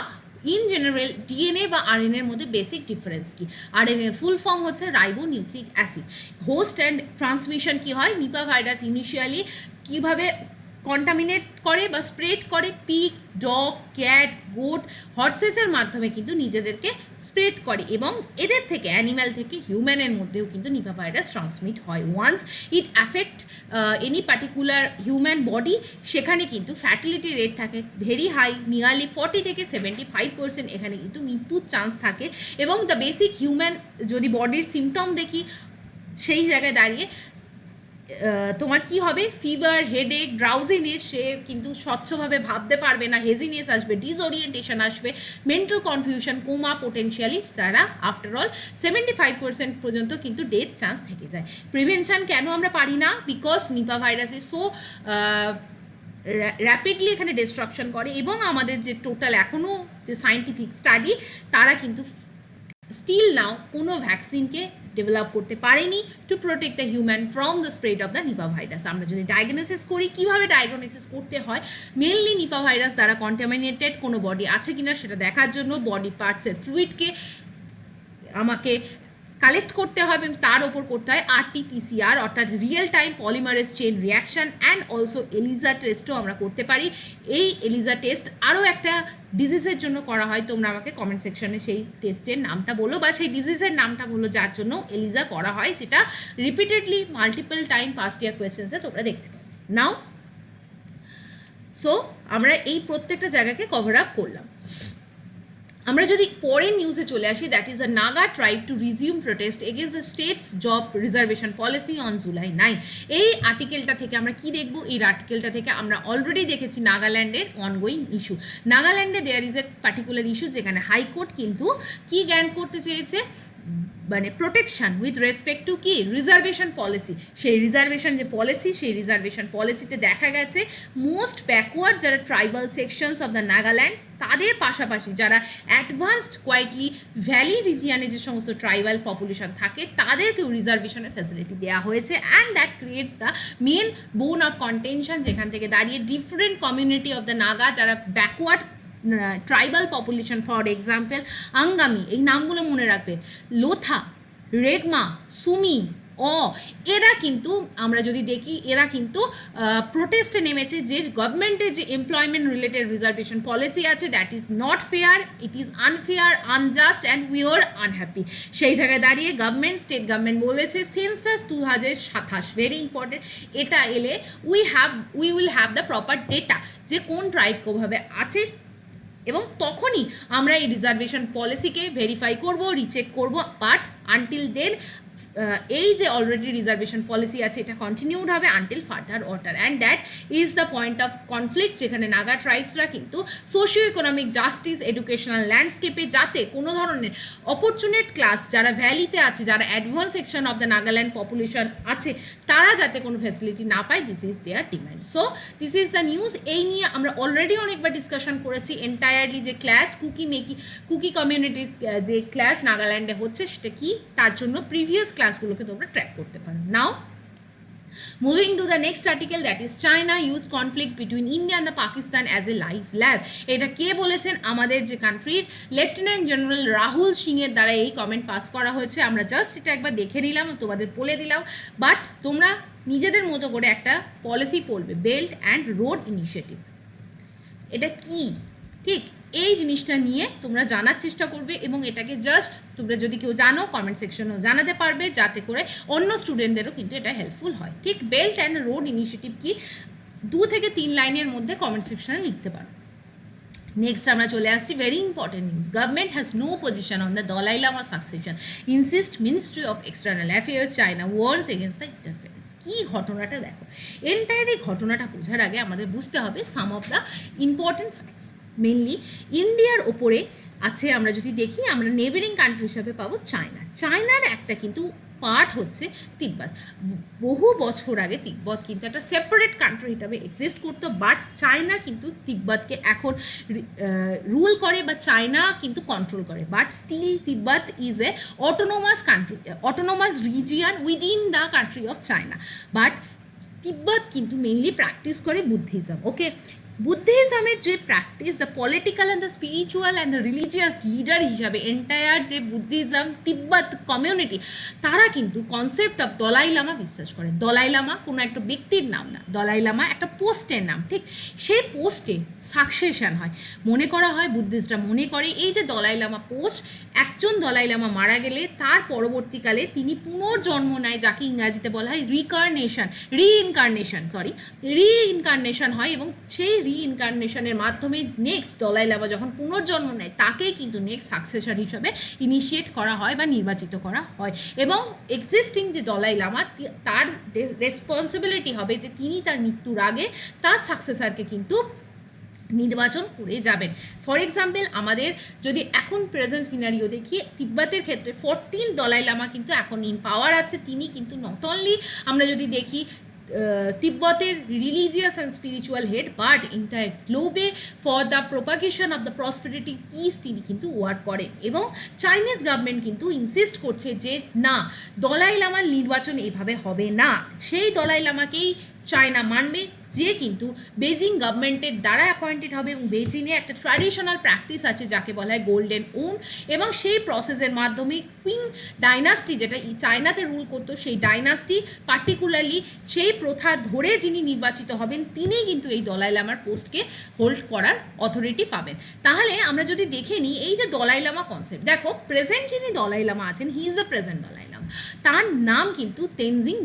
ইন জেনারেল ডিএনএ বা আরএনএর মধ্যে বেসিক ডিফারেন্স কি। আরএনএর ফুল ফর্ম হচ্ছে ribonucleic acid. Host and transmission কি হয়? নিপা ভাইরাস ইনিশিয়ালি কীভাবে কন্টামিনেট করে বা স্প্রেড করে? পিগ, ডগ, ক্যাট, গোট, হর্সেসের মাধ্যমে কিন্তু নিজেদেরকে স্প্রেড করে, এবং এদের থেকে অ্যানিম্যাল থেকে হিউম্যানের মধ্যেও কিন্তু নিপা ভাইরাস ট্রান্সমিট হয়। Once it affect any particular human body, সেখানে কিন্তু ফ্যাটিলিটি রেট থাকে ভেরি হাই, নিয়ারলি 40 থেকে 75%, এখানে কিন্তু মৃত্যুর চান্স থাকে। এবং দ্য বেসিক হিউম্যান যদি বডির সিমটম দেখি, সেই জায়গায় দাঁড়িয়ে তোমার কি হবে? ফিভার, হেডেক, ড্রাউজিনেস, সে কিন্তু স্বচ্ছভাবে ভাবতে পারবে না, হেজিনেস আসবে, ডিসওরিয়েন্টেশন আসবে, মেন্টাল কনফিউশন, কোমা, পোটেন্সিয়ালি তারা আফটার অল 75% পর্যন্ত কিন্তু ডেথ চান্স থেকে যায়। প্রিভেনশন কেন আমরা পারি না? Because Nipah virus is so rapidly এখানে ডিস্ট্রাকশন করে, এবং আমাদের যে টোটাল এখনও যে সায়েন্টিফিক স্টাডি, তারা কিন্তু স্টিল নাও কোনো ভ্যাকসিনকে ডেভেলপ করতে পারেনি to protect the human from the spread of the Nipah virus. আমরা যদি ডায়াগনোসিস করি, কীভাবে ডায়াগনোসিস করতে হয়? মেনলি নিপা ভাইরাস দ্বারা কন্টামিনেটেড কোনো বডি আছে কিনা সেটা দেখার জন্য বডি পার্টসের ফ্লুইডকে আমাকে কালেক্ট করতে হবে, এবং তার ওপর করতে হয় RT-PCR অর্থাৎ real time polymerase chain reaction, and also ELISA টেস্টও আমরা করতে পারি। এই এলিজা টেস্ট আরও একটা ডিজিজের জন্য করা হয়, তোমরা আমাকে কমেন্ট সেকশনে সেই টেস্টের নামটা বলো বা সেই ডিজিজের নামটা বলো যার জন্য এলিজা করা হয়, সেটা repeatedly multiple time past year কোয়েশ্চেন্সে তোমরা দেখতে পাবে। নাও সো আমরা এই প্রত্যেকটা জায়গাকে কভার আপ করলাম। আমরা যদি পরের নিউজে চলে আসি, that is a Naga tribe to resume protest against the state's job reservation policy on July 9। এই আর্টিকেলটা থেকে আমরা কি দেখব? এই আর্টিকেলটা থেকে আমরা অলরেডি দেখেছি নাগাল্যান্ডের অনগোয়িং ইস্যু। নাগাল্যান্ডে there is a particular issue, যেখানে হাইকোর্ট কিন্তু কি গ্যান্ট করতে চেয়েছে, মানে প্রোটেকশন উইথ রেসপেক্ট টু কি রিজার্ভেশন পলিসি। সেই রিজার্ভেশন যে পলিসি, সেই রিজার্ভেশন পলিসিতে দেখা গেছে মোস্ট ব্যাকওয়ার্ড যারা tribal sections of the Nagaland, তাদের পাশাপাশি যারা অ্যাডভান্সড কোয়াইটলি ভ্যালি রিজিয়ানে যে সমস্ত ট্রাইবাল পপুলেশন থাকে, তাদেরকেও রিজার্ভেশনের ফ্যাসিলিটি দেওয়া হয়েছে। And that creates the main bone of contention, যেখান থেকে দাঁড়িয়ে different community of the Naga যারা backward tribal population, for example Angami, এই নামগুলো মনে রাখবে, লোথা, রেগমা, সুমি, এরা কিন্তু আমরা যদি দেখি, এরা কিন্তু প্রোটেস্টে নেমেছে যে গভর্নমেন্টের যে এমপ্লয়মেন্ট রিলেটেড রিজার্ভেশন পলিসি আছে, that is not fair, it is unfair, unjust and we are unhappy. সেই জায়গায় দাঁড়িয়ে স্টেট গভর্নমেন্ট বলেছে সেন্সাস 2027, ভেরি ইম্পর্টেন্ট, এটা এলে we will have the proper data যে কোন ট্রাইব কোভাবে আছে, এবং তখনই আমরা এই রিজার্ভেশন পলিসিকে ভেরিফাই করব, রিচেক করব। বাট আনটিল দেন এই যে অলরেডি রিজার্ভেশন পলিসি আছে, এটা কন্টিনিউড হবে until further order. And that is the point of conflict, যেখানে নাগা ট্রাইবসরা কিন্তু সোশিও ইকোনমিক জাস্টিস, এডুকেশনাল ল্যান্ডস্কেপে যাতে কোনো ধরনের অপরচুনেট ক্লাস যারা ভ্যালিতে আছে, যারা advance section of the Nagaland population আছে, তারা যাতে কোনো ফ্যাসিলিটি না পায়, this is their demand. So this is the news. এই নিয়ে আমরা অলরেডি অনেকবার ডিসকাশন করেছি। এন্টায়ারলি যে ক্লাস কুকি কমিউনিটির যে ক্লাস নাগাল্যান্ডে হচ্ছে, সেটা কি, তার জন্য প্রিভিয়াস ক্লাসগুলোকে তোমরা ট্র্যাক করতে পারো। নাও moving to the next article, that is China use conflict between India and the Pakistan as a live lab. এটা কে বলেছেন? আমাদের যে কান্ট্রির লেফটেন্যান্ট জেনারেল রাহুল সিংয়ের দ্বারা এই কমেন্ট পাস করা হয়েছে। আমরা জাস্ট এটা একবার দেখে নিলাম, তোমাদের বলে দিলাম, বাট তোমরা নিজেদের মতো করে একটা পলিসি পড়বে, বেল্ট অ্যান্ড রোড ইনিশিয়েটিভ। এটা কি, ঠিক এই জিনিসটা নিয়ে তোমরা জানার চেষ্টা করবে, এবং এটাকে জাস্ট তোমরা যদি কেউ জানো কমেন্ট সেকশনেও জানাতে পারবে, যাতে করে অন্য স্টুডেন্টদেরও কিন্তু এটা হেল্পফুল হয়। ঠিক বেল্ট অ্যান্ড রোড ইনিশিয়েটিভ কি, 2 থেকে 3 লাইনের মধ্যে কমেন্ট সেকশনে লিখতে পারো। নেক্সট আমরা চলে আসছি very important news. Government has no position on the Dalai Lama succession, insist ministry of external affairs, China warns against the interference. কী ঘটনাটা দেখো, এন্টায়ার এই ঘটনাটা বোঝার আগে আমাদের বুঝতে হবে some of the important facts. Mainly ইন্ডিয়ার ওপরে আছে, আমরা যদি দেখি আমরা নেবারিং কান্ট্রি হিসাবে পাবো চায়না। চায়নার একটা কিন্তু পার্ট হচ্ছে তিব্বত। বহু বছর আগে তিব্বত কিন্তু একটা সেপারেট কান্ট্রি হিসাবে এক্সিস্ট করতো, বাট চায়না কিন্তু তিব্বতকে এখন রুল করে বা চায়না কিন্তু কন্ট্রোল করে, but still Tibet is a autonomous country, autonomous region within the country of China. But Tibet কিন্তু মেনলি প্র্যাকটিস করে বুদ্ধিজম। ওকে, বুদ্ধিজমের যে practice, the political and the spiritual and the religious leader হিসাবে এন্টায়ার যে বুদ্ধিজম তিব্বত কমিউনিটি, তারা কিন্তু কনসেপ্ট অফ দলাই লামা বিশ্বাস করে। দলাই লামা কোনো একটা ব্যক্তির নাম না, দলাই লামা একটা পোস্টের নাম, ঠিক? সেই পোস্টে সাকসেশন হয়, মনে করা হয়, বুদ্ধিস্টরা মনে করে এই যে দলাই লামা পোস্ট, একজন দলাই লামা মারা গেলে তার পরবর্তীকালে তিনি পুনর্জন্ম নেয়, যাকে ইংরাজিতে বলা হয় রিইনকার্নেশন হয়, এবং সেই রিইনকার্নেশনের মাধ্যমে নেক্সট দলাই লামা যখন পুনর্জন্ম নেয় তাকেই কিন্তু নেক্সট সাকসেসর হিসাবে ইনিশিয়েট করা হয় বা নির্বাচিত করা হয়। এবং এক্সিস্টিং যে দলাই লামা, তার রেসপন্সিবিলিটি হবে যে তিনি তার মৃত্যুর আগে তার সাকসেসরকে কিন্তু নির্বাচন করে যাবেন। ফর এক্সাম্পল, আমাদের যদি এখন প্রেজেন্ট সিনারিও দেখি, তিব্বতের ক্ষেত্রে 14 দলাই লামা কিন্তু এখন ইন পাওয়ার আছে। তিনি কিন্তু নট অনলি আমরা যদি দেখি তিব্বতের religious and spiritual head, but entire গ্লোবে for the propagation of the prosperity peace তিনি কিন্তু ওয়ার্ক করেন। এবং চাইনিজ গভর্নমেন্ট কিন্তু ইনসিস্ট করছে যে না, দলাই লামার নির্বাচন এভাবে হবে না, সেই দলাই লামাকেই চায়না মানবে, যে কিন্তু বেজিং গভর্নমেন্টের দ্বারা অ্যাপয়েন্টেড হবে। এবং বেজিংয়ে একটা ট্র্যাডিশনাল প্র্যাকটিস আছে যাকে বলা হয় গোল্ডেন উন, এবং সেই প্রসেসের মাধ্যমে কুইং ডাইনাস্টি, যেটা চায়নাতে রুল করতো, সেই ডাইনাস্টি পার্টিকুলারলি সেই প্রথা ধরে যিনি নির্বাচিত হবেন তিনি কিন্তু এই দলাই লামার পোস্টকে হোল্ড করার অথরিটি পাবেন। তাহলে আমরা যদি দেখে নিই এই যে দলাই লামা কনসেপ্ট, দেখো প্রেজেন্ট যিনি দলাই লামা আছেন, he is the present Dalai Lama, তার নাম কিন্তু তেনজিং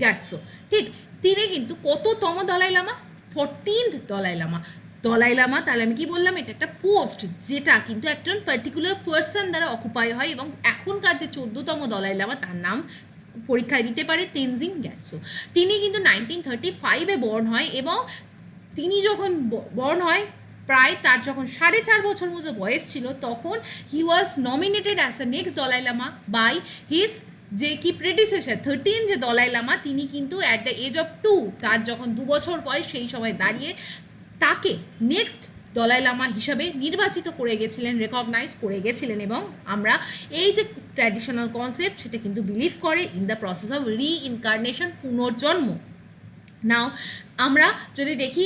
গ্যাটসো, ঠিক? তিনি কিন্তু কততম দলাই লামা? 14th দলাই লামা। দলাই লামা, তাহলে আমি কি বললাম, এটা একটা পোস্ট যেটা কিন্তু একজন পার্টিকুলার পার্সন দ্বারা অকুপাই হয়, এবং এখনকার যে 14তম দলাই লামা তার নাম পরীক্ষায় দিতে পারে তেনজিং গ্যাটসো। তিনি কিন্তু 1935-এ বর্ন হয়, এবং তিনি যখন বর্ন হয় প্রায় তার যখন 4.5 বছর মতো বয়স ছিল, তখন he was nominated as the next Dalai Lama by his যে কি প্রেডিসেসর 13 যে দলাই লামা, তিনি কিন্তু অ্যাট দ্য এজ অফ 2, তার যখন 2 বছর বয়স, সেই সময় দাঁড়িয়ে তাকে নেক্সট দলাই লামা হিসাবে নির্বাচিত করে গেছিলেন, রেকগনাইজ করে গেছিলেন। এবং আমরা এই যে ট্র্যাডিশনাল কনসেপ্ট, সেটা কিন্তু বিলিভ করে ইন দ্য প্রসেস অফ রিইনকার্নেশন, পুনর্জন্ম। নাও আমরা যদি দেখি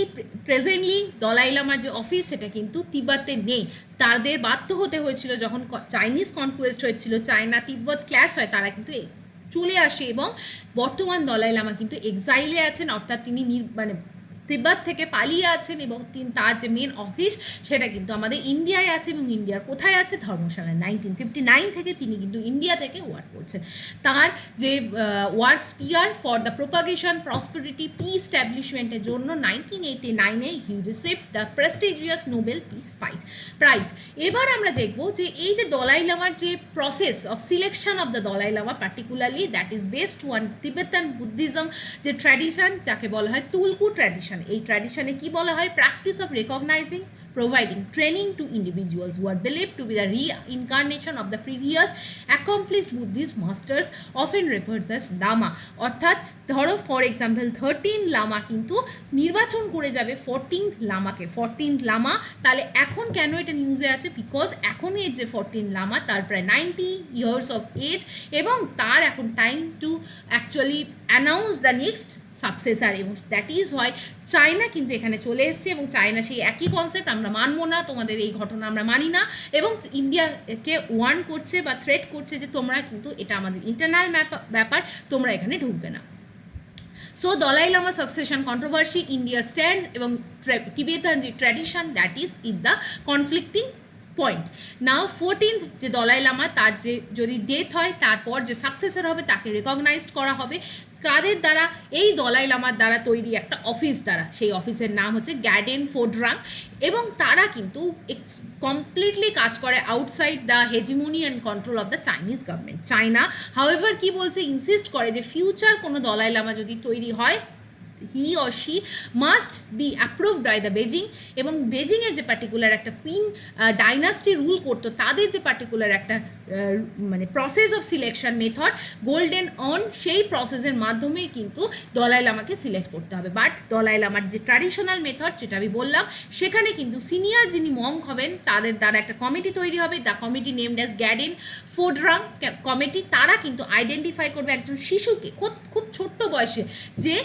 প্রেজেন্টলি দলাই লামার যে অফিস, সেটা কিন্তু তিব্বতে নেই। তাদের বাধ্য হতে হয়েছিল যখন চাইনিজ কনকুয়েস্ট হয়েছিল, চায়না তিব্বত ক্ল্যাশ হয়, তারা কিন্তু চলে আসে, এবং বর্তমান দলাই লামা কিন্তু এক্সাইলে আছেন, অর্থাৎ তিনি মানে তিব্বত থেকে পালিয়ে আছেন, এবং তার যে মেন অফিস সেটা কিন্তু আমাদের ইন্ডিয়ায় আছে। এবং ইন্ডিয়ার কোথায় আছে? ধর্মশালায়। 1959 থেকে তিনি কিন্তু ইন্ডিয়া থেকে ওয়ার্ক করছেন। তার যে work sphere for the propagation prosperity peace স্ট্যাবলিশমেন্টের জন্য 1989-এ he received the prestigious Nobel Peace Prize. এবার আমরা দেখব যে এই যে দলাই লামার যে process of selection of the Dalai Lama, particularly that is based on Tibetan Buddhism যে ট্র্যাডিশন, যাকে বলা হয় তুলকু ট্র্যাডিশন। এই ট্র্যাডিশনে কি বলা হয়? Practice of recognising, providing training to individuals who are believed to be the reincarnation of the previous accomplished Buddhist masters, often referred as Lama. অর্থাৎ ধরো ফর এক্সাম্পল 13 লামা কিন্তু নির্বাচন করে যাবে 14th লামাকে। 14th লামা, তাহলে এখন কেন এটা নিউজে আছে? বিকজ এখন এর যে 14 লামা তার প্রায় 90 years of age, এবং তার এখন time to actually announce the next successor, এবং দ্যাট ইজ হোয়াই চায়না কিন্তু এখানে চলে এসছে। এবং চায়না সেই একই কনসেপ্ট, আমরা মানবো না, তোমাদের এই ঘটনা আমরা মানি না, এবং ইন্ডিয়াকে ওয়ার্ন করছে বা থ্রেট করছে যে তোমরা কিন্তু এটা আমাদের ইন্টারনাল ব্যাপার, তোমরা এখানে ঢুকবে না। So Dalai Lama succession controversy, India stands, এবং টিবেটান যে tradition, that is in the conflicting point. Now 14th যে দলাই লামা, তার যে যদি ডেথ হয় তারপর যে সাকসেসর হবে তাকে রেকগনাইজড করা হবে। কাদের দ্বারা? এই দলাই লামার দ্বারা তৈরি একটা অফিস দ্বারা। সেই অফিসের নাম হচ্ছে গ্যাডেন ফোডরাং, এবং তারা কিন্তু কমপ্লিটলি কাজ করে outside the hegemony and control of the Chinese government. China however কি বলছে, ইনসিস্ট করে যে ফিউচার কোনো দলাই লামা যদি তৈরি হয়, he or she must be approved by the Beijing, এবং বেজিংয়ের যে পার্টিকুলার একটা কুইন ডাইনাস্টি রুল করতো, তাদের যে পার্টিকুলার একটা মানে process of selection method golden on, সেই প্রসেসের মাধ্যমেই কিন্তু দলাই লামাকে সিলেক্ট করতে হবে। বাট দলাই লামার যে ট্র্যাডিশনাল মেথড, যেটা আমি বললাম, সেখানে কিন্তু সিনিয়র যিনি মঙ্ক হবেন তাদের দ্বারা একটা কমিটি তৈরি হবে, the committee named as Gaden Phodrang committee. তারা কিন্তু আইডেন্টিফাই করবে একজন শিশুকে খুব ছোট্ট বয়সে, যে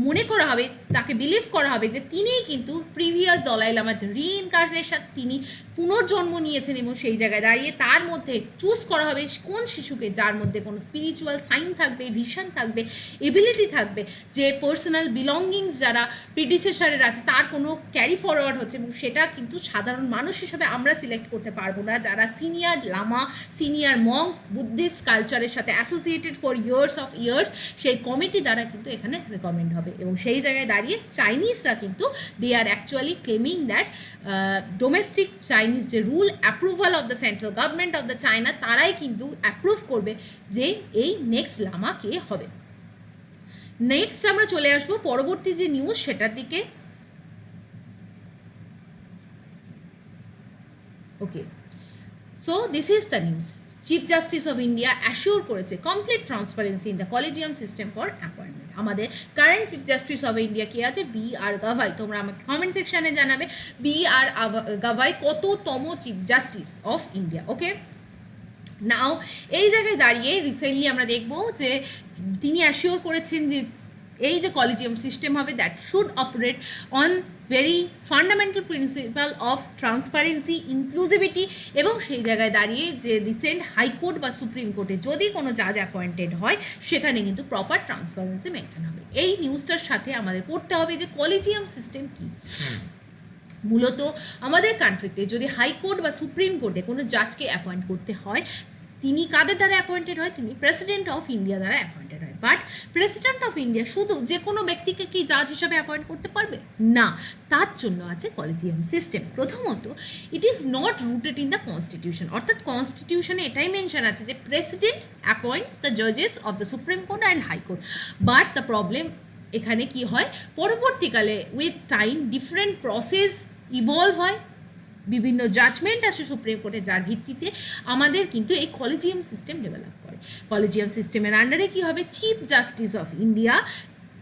মনে করা হবে, তাকে বিলিভ করা হবে যে তিনিই কিন্তু প্রিভিয়াস দলাই লামার যে রিইনকার্নেশন, তিনি পুনর্জন্ম নিয়েছেন, এবং সেই জায়গায় দাঁড়িয়ে তার মধ্যে চুজ করা হবে কোন শিশুকে, যার মধ্যে কোনো স্পিরিচুয়াল সাইন থাকবে, ভিশন থাকবে, এবিলিটি থাকবে, যে পার্সোনাল বিলঙ্গিংস যারা প্রিডিসেসরের আছে তার কোনো ক্যারি ফরওয়ার্ড হচ্ছে, এবং সেটা কিন্তু সাধারণ মানুষ হিসেবে আমরা সিলেক্ট করতে পারবো না। যারা senior Lama, senior Monk, Buddhist কালচারের সাথে অ্যাসোসিয়েটেড ফর ইয়ার্স, সেই কমিটি দ্বারা কিন্তু এখানে রেকমেন্ড হবে। এবং সেই জায়গায় দাঁড়িয়ে চাইনিজরা কিন্তু they are actually claiming that domestic Chinese যে rule approval of the central government of the China, তারাই কিন্তু অ্যাপ্রুভ করবে যে এই নেক্সট লামা কে হবে। নেক্সট আমরা চলে আসবো পরবর্তী যে নিউজ সেটার দিকে। Okay, so this is the news. Chief justice of India assure করেছে complete transparency in the collegium system for appointment. আমাদের current chief justice of India কে আছে? B R Gavai. তোমরা আমাকে কমেন্ট সেকশানে জানাবে বি আর গাভাই কততম chief justice of India. Okay, now এই জায়গায় দাঁড়িয়ে রিসেন্টলি আমরা দেখব যে তিনি অ্যাসিওর করেছেন যে এই যে কলেজিয়াম সিস্টেম হবে, that should operate on very fundamental principal of transparency, inclusivity, এবং সেই জায়গায় দাঁড়িয়ে যে রিসেন্ট হাইকোর্ট বা সুপ্রিম কোর্টে যদি কোনো জাজ অ্যাপয়েন্টেড হয়, সেখানে কিন্তু প্রপার ট্রান্সপারেন্সি মেনটেন হবে। এই নিউজটার সাথে আমাদের পড়তে হবে যে কলেজিয়াম সিস্টেম কী। মূলত আমাদের কান্ট্রিতে যদি হাইকোর্ট বা সুপ্রিম কোর্টে কোনো জাজকে অ্যাপয়েন্ট করতে হয়, তিনি কাদের দ্বারা অ্যাপয়েন্টেড হয়? তিনি প্রেসিডেন্ট অফ ইন্ডিয়া দ্বারা অ্যাপয়েন্টেড হয়। বাট প্রেসিডেন্ট অফ ইন্ডিয়া শুধু যে কোনো ব্যক্তিকে কি জাজ হিসাবে অ্যাপয়েন্ট করতে পারবে? না, তার জন্য আছে কলেজিয়াম সিস্টেম। প্রথমত, it is not rooted in the constitution, অর্থাৎ কনস্টিটিউশনে এটাই মেনশন আছে যে প্রেসিডেন্ট অ্যাপয়েন্টস দ্য জাজেস of the Supreme Court and high court. But the problem এখানে কি হয়, পরবর্তীকালে with time different process evolve হয়, বিভিন্ন জাজমেন্ট আসে সুপ্রিম কোর্টে, যার ভিত্তিতে আমাদের কিন্তু এই কলেজিয়াম সিস্টেম ডেভেলপ করে। কলেজিয়াম সিস্টেমের আন্ডারে কি হবে? চিফ জাস্টিস অফ ইন্ডিয়া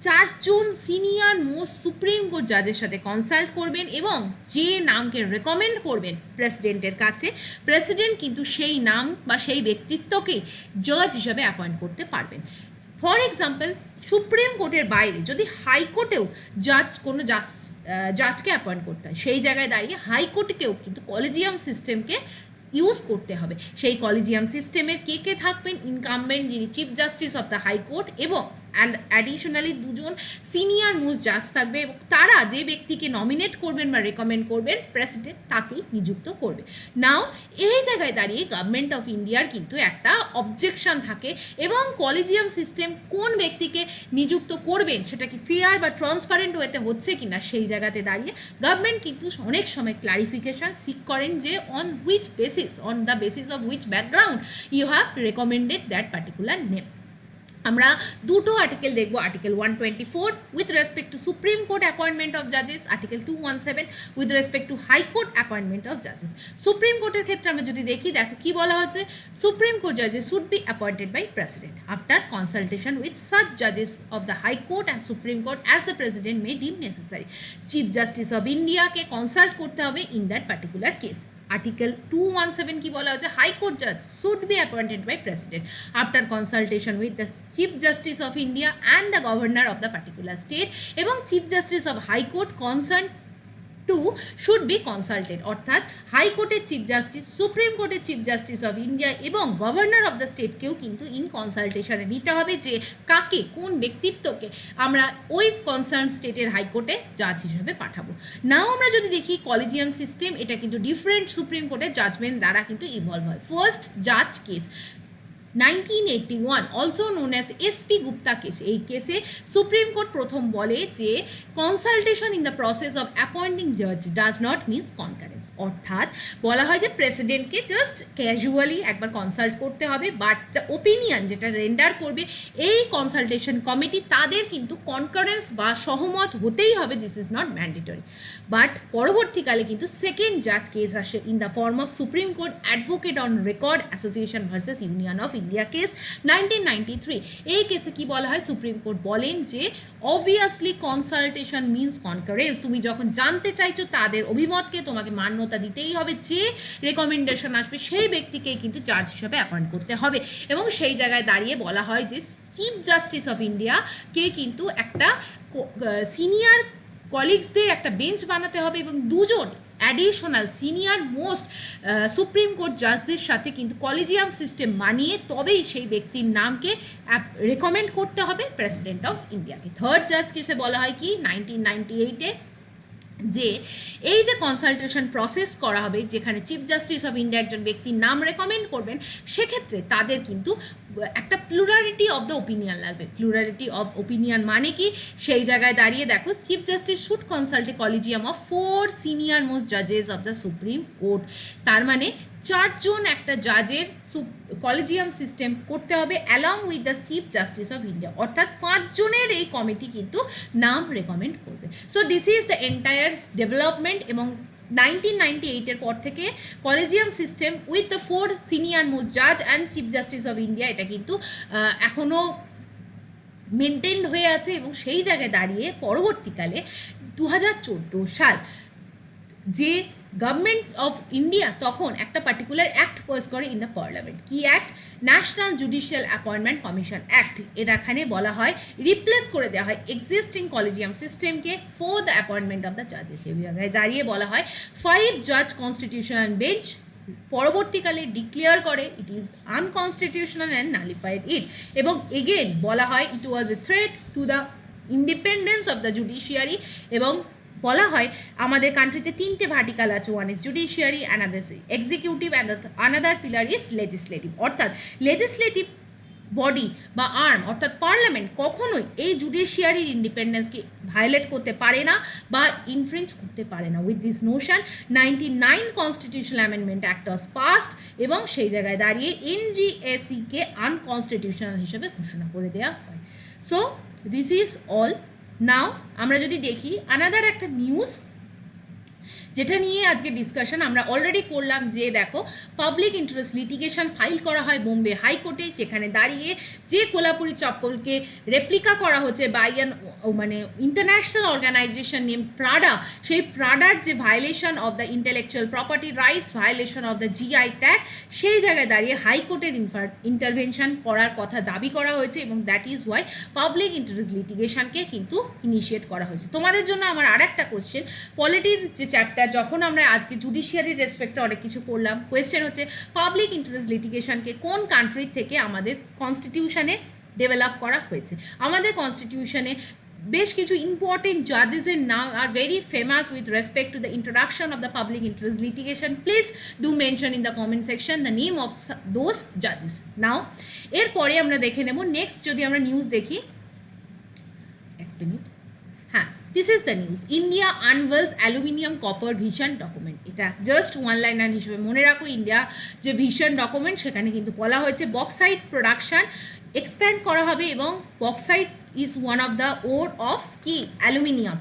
4 জন সিনিয়র মোস্ট সুপ্রিম কোর্ট জাজের সাথে কনসাল্ট করবেন, এবং যে নামকে রেকমেন্ড করবেন প্রেসিডেন্টের কাছে, প্রেসিডেন্ট কিন্তু সেই নাম বা সেই ব্যক্তিত্বকে জাজ হিসাবে অ্যাপয়েন্ট করতে পারবেন। ফর এক্সাম্পল, সুপ্রিম কোর্টের বাইরে যদি হাইকোর্টেও কোনো জাজকে অ্যাপয়েন্ট করতে হয়, সেই জায়গায় দাঁড়িয়ে হাইকোর্টকেও কিন্তু কলেজিয়াম সিস্টেমকে ইউজ করতে হবে। সেই কলেজিয়াম সিস্টেমে কে কে থাকবেন? ইনকামবেন্ট যিনি chief justice of the high court, এবং অ্যাডিশনালি 2 জন সিনিয়র মোস্ট জাজ থাকবে, এবং তারা যে ব্যক্তিকে নমিনেট করবেন বা রেকমেন্ড করবেন প্রেসিডেন্ট, তাকেই নিযুক্ত করবে। নাও এই জায়গায় দাঁড়িয়ে গভর্নমেন্ট অফ ইন্ডিয়ার কিন্তু একটা অবজেকশন থাকে, এবং কলেজিয়াম সিস্টেম কোন ব্যক্তিকে নিযুক্ত করবেন সেটা কি ফেয়ার বা ট্রান্সপারেন্ট ওয়েতে হচ্ছে কিনা, সেই জায়গাতে দাঁড়িয়ে গভর্নমেন্ট কিন্তু অনেক সময় ক্লারিফিকেশন সিক করেন যে on which basis, on the basis of which background you have recommended that particular name. আমরা দুটো আর্টিকেল দেখব, article 124 with respect two supreme court appointment of জাজেস, article 217 with respect two high court appointment of জাজেস। Supreme কোর্টের ক্ষেত্রে আমরা যদি দেখি, দেখো কি বলা হচ্ছে, supreme court জাজেস should be appointed by president after consultation with such জাজেস of the high court and supreme court as the president may deem necessary. Chief justice of ইন্ডিয়াকে কনসাল্ট করতে হবে in that particular case. Article 217 কি বলা হচ্ছে, high court জাজ should be appointed by president after consultation with the chief justice of India and the governor of the particular state, এবং chief justice of high court concern to should be consulted, অর্থাৎ হাইকোর্টের chief justice, Supreme কোর্টের chief justice of India এবং governor of the স্টেটকেও কিন্তু in কনসালটেশনে নিতে হবে যে কাকে, কোন ব্যক্তিত্বকে আমরা ওই কনসার্ন স্টেটের হাইকোর্টে জাজ হিসেবে পাঠাবো। নাও আমরা যদি দেখি কলেজিয়াম সিস্টেম, এটা কিন্তু ডিফারেন্ট সুপ্রিম কোর্টের জাজমেন্ট দ্বারা কিন্তু ইনভলভ হয়। ফার্স্ট জাজ case, 1981 also known as SP Gupta case, এই কেসে সুপ্রিম কোর্ট প্রথম বলে যে consultation in the process of appointing জাজ ডাজ নট মিনস কনকারেন্স, অর্থাৎ বলা হয় যে প্রেসিডেন্টকে জাস্ট ক্যাজুয়ালি একবার কনসাল্ট করতে হবে, বাট দ্য ওপিনিয়ন যেটা রেন্ডার করবে এই কনসালটেশন কমিটি তাদের কিন্তু কনকারেন্স বা সহমত হতেই হবে, this is not mandatory. But পরবর্তীকালে কিন্তু সেকেন্ড জাজ কেস আসে in the form of supreme court advocate on record association versus union of India case 1993। এই কেসে কি বলা হয়, সুপ্রিম কোর্ট বলেন যে অবভিয়াসলি কনসালটেশন মিনস কনকারেন্স, তুমি যখন জানতে চাইছো তাদের অভিমতকে তোমাকে মান্যতা দিতেই হবে, যে রেকমেন্ডেশন আসবে সেই ব্যক্তিকেই কিন্তু জাজ হিসাবে অ্যাপয়েন্ট করতে হবে। এবং সেই জায়গায় দাঁড়িয়ে বলা হয় যে চিফ জাস্টিস অফ ইন্ডিয়াকে কিন্তু একটা সিনিয়র কলিগসদের একটা বেঞ্চ বানাতে হবে এবং দুজন additional senior most Supreme Court জাজদের সাথে কিন্তু কলেজিয়াম সিস্টেম বানিয়ে তবেই সেই ব্যক্তির নামকে রেকমেন্ড করতে হবে প্রেসিডেন্ট অফ ইন্ডিয়াকে। থার্ড জাজ কেসে বলা হয় কি 1998-এ যে এই যে কনসালটেশন প্রসেস করা হবে যেখানে চিফ জাস্টিস অফ ইন্ডিয়া একজন ব্যক্তির নাম রেকমেন্ড করবেন, সেক্ষেত্রে তাদের কিন্তু একটা প্লুরালিটি অফ দ্য ওপিনিয়ন লাগবে। প্লুরালিটি অফ ওপিনিয়ন মানে কি, সেই জায়গায় দাঁড়িয়ে দেখো chief justice should consult a collegium of 4 senior most জাজেস অফ দ্য সুপ্রিম কোর্ট, তার মানে 4 জন একটা জাজের কলেজিয়াম সিস্টেম করতে হবে along with the chief justice of India, অর্থাৎ 5 জনের এই কমিটি কিন্তু নাম রেকমেন্ড করবে। So this is the entire development. এবং 1998-এর পর থেকে collegium system with the 4 senior most জাজ and chief justice of India এটা কিন্তু এখনও মেনটেন্ড হয়ে আছে। এবং সেই জায়গায় দাঁড়িয়ে পরবর্তীকালে 2014 সাল যে গভর্নমেন্ট অফ ইন্ডিয়া তখন একটা পার্টিকুলার অ্যাক্ট পাস করে ইন দ্য পার্লামেন্ট, কি act, national judicial appointment commission act. এখানে বলা হয় রিপ্লেস করে দেওয়া হয় এক্সিস্টিং কলেজিয়াম সিস্টেমকে for the appointment of the জাজেস। এই জায়গায় দাঁড়িয়ে বলা হয় 5 জাজ কনস্টিটিউশনাল বেঞ্চ পরবর্তীকালে ডিক্লেয়ার করে it is unconstitutional and nullified it. এবং এগেন বলা হয় it was a threat to the independence of the judiciary. এবং বলা হয় আমাদের কান্ট্রিতে 3টে ভার্টিকাল আছে, one is judiciary, another executive and another pillar is legislative. অর্থাৎ লেজিসলেটিভ বডি বা আর্ম অর্থাৎ পার্লামেন্ট কখনোই এই জুডিশিয়ারির ইন্ডিপেন্ডেন্সকে ভায়োলেট করতে পারে না বা ইনফ্রিঞ্জ করতে পারে না। With this Notion 99 constitutional amendment act was passed এবং সেই জায়গায় দাঁড়িয়ে এনজিএসিকে আনকনস্টিটিউশনাল হিসেবে ঘোষণা করে দেওয়া হয়। So this is all. Now আমরা যদি দেখি আনাদার একটা নিউজ যেটা নিয়ে আজকে ডিসকাশন আমরা অলরেডি করলাম, যে দেখো পাবলিক ইন্টারেস্ট লিটিগেশন ফাইল করা হয় বোম্বে হাইকোর্টে, যেখানে দাঁড়িয়ে যে কোলাপুরি চপ্পলকে রেপ্লিকা করা হচ্ছে বাই অ্যান মানে ইন্টারন্যাশনাল অর্গানাইজেশন নেম প্রাডা, সেই প্রাডার যে violation of the intellectual property rights, violation of the GI tag, সেই জায়গায় দাঁড়িয়ে হাইকোর্টের ইন্টারভেনশন করার কথা দাবি করা হয়েছে এবং that is why public interest লিটিগেশনকে কিন্তু ইনিশিয়েট করা হয়েছে। তোমাদের জন্য আমার আর একটা কোশ্চেন, পলিটির যে চ্যাপ্টার যখন আমরা আজকে জুডিশিয়ারির রেসপেক্টে অনেক কিছু করলাম, কোয়েশ্চেন হচ্ছে পাবলিক ইন্টারেস্ট লিটিগেশনকে কোন কান্ট্রি থেকে আমাদের কনস্টিটিউশনে ডেভেলপ করা হয়েছে। আমাদের কনস্টিটিউশনে বেশ কিছু ইম্পর্টেন্ট জাজেসের নাম আর very famous with respect to the introduction of the public interest litigation. Please do mention in the comment section the name of those জাজেস। নাও এরপরে আমরা দেখে নেব নেক্সট, যদি আমরা নিউজ দেখি, এক মিনিট, হ্যাঁ, this is the news, India আনভেলস aluminium copper vision document. এটা জাস্ট ওয়ান লাইনার হিসেবে মনে রাখো, ইন্ডিয়া যে ভিশন ডকুমেন্ট সেখানে কিন্তু বলা হয়েছে বক্সাইট প্রোডাকশান এক্সপ্যান্ড করা হবে এবং bauxite is one of the ore of কি অ্যালুমিনিয়াম।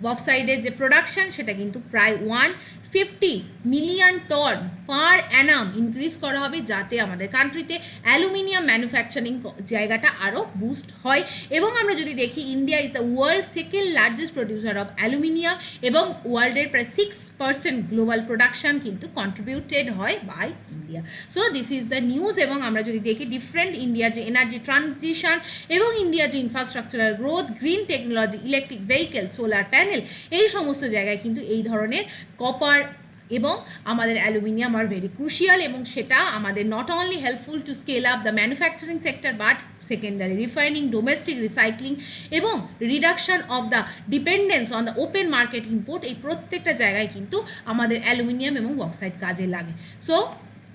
বক্সাইডের যে প্রোডাকশান সেটা কিন্তু প্রায় 150 million ton per annum increase করা হবে, যাতে আমাদের কান্ট্রিতে অ্যালুমিনিয়াম ম্যানুফ্যাকচারিং জায়গাটা আরও বুস্ট হয়। এবং আমরা যদি দেখি India is the world second largest producer of aluminium এবং ওয়ার্ল্ডের প্রায় 6% গ্লোবাল প্রোডাকশান কিন্তু কন্ট্রিবিউটেড হয় by India. So this is the news. এবং আমরা যদি দেখি ডিফারেন্ট ইন্ডিয়ার যে এনার্জি ট্রানজিশন এবং ইন্ডিয়ার যে infrastructural growth, green technology, electric vehicle, solar panel, এই সমস্ত জায়গায় কিন্তু এই ধরনের কপার এবং আমাদের অ্যালুমিনিয়াম আর ভেরি ক্রুশিয়াল এবং সেটা আমাদের not only helpful to scale up the manufacturing sector but secondary refining, domestic recycling এবং reduction of the dependence on the open market import, এই প্রত্যেকটা জায়গায় কিন্তু আমাদের অ্যালুমিনিয়াম এবং বক্সাইট কাজে লাগে। So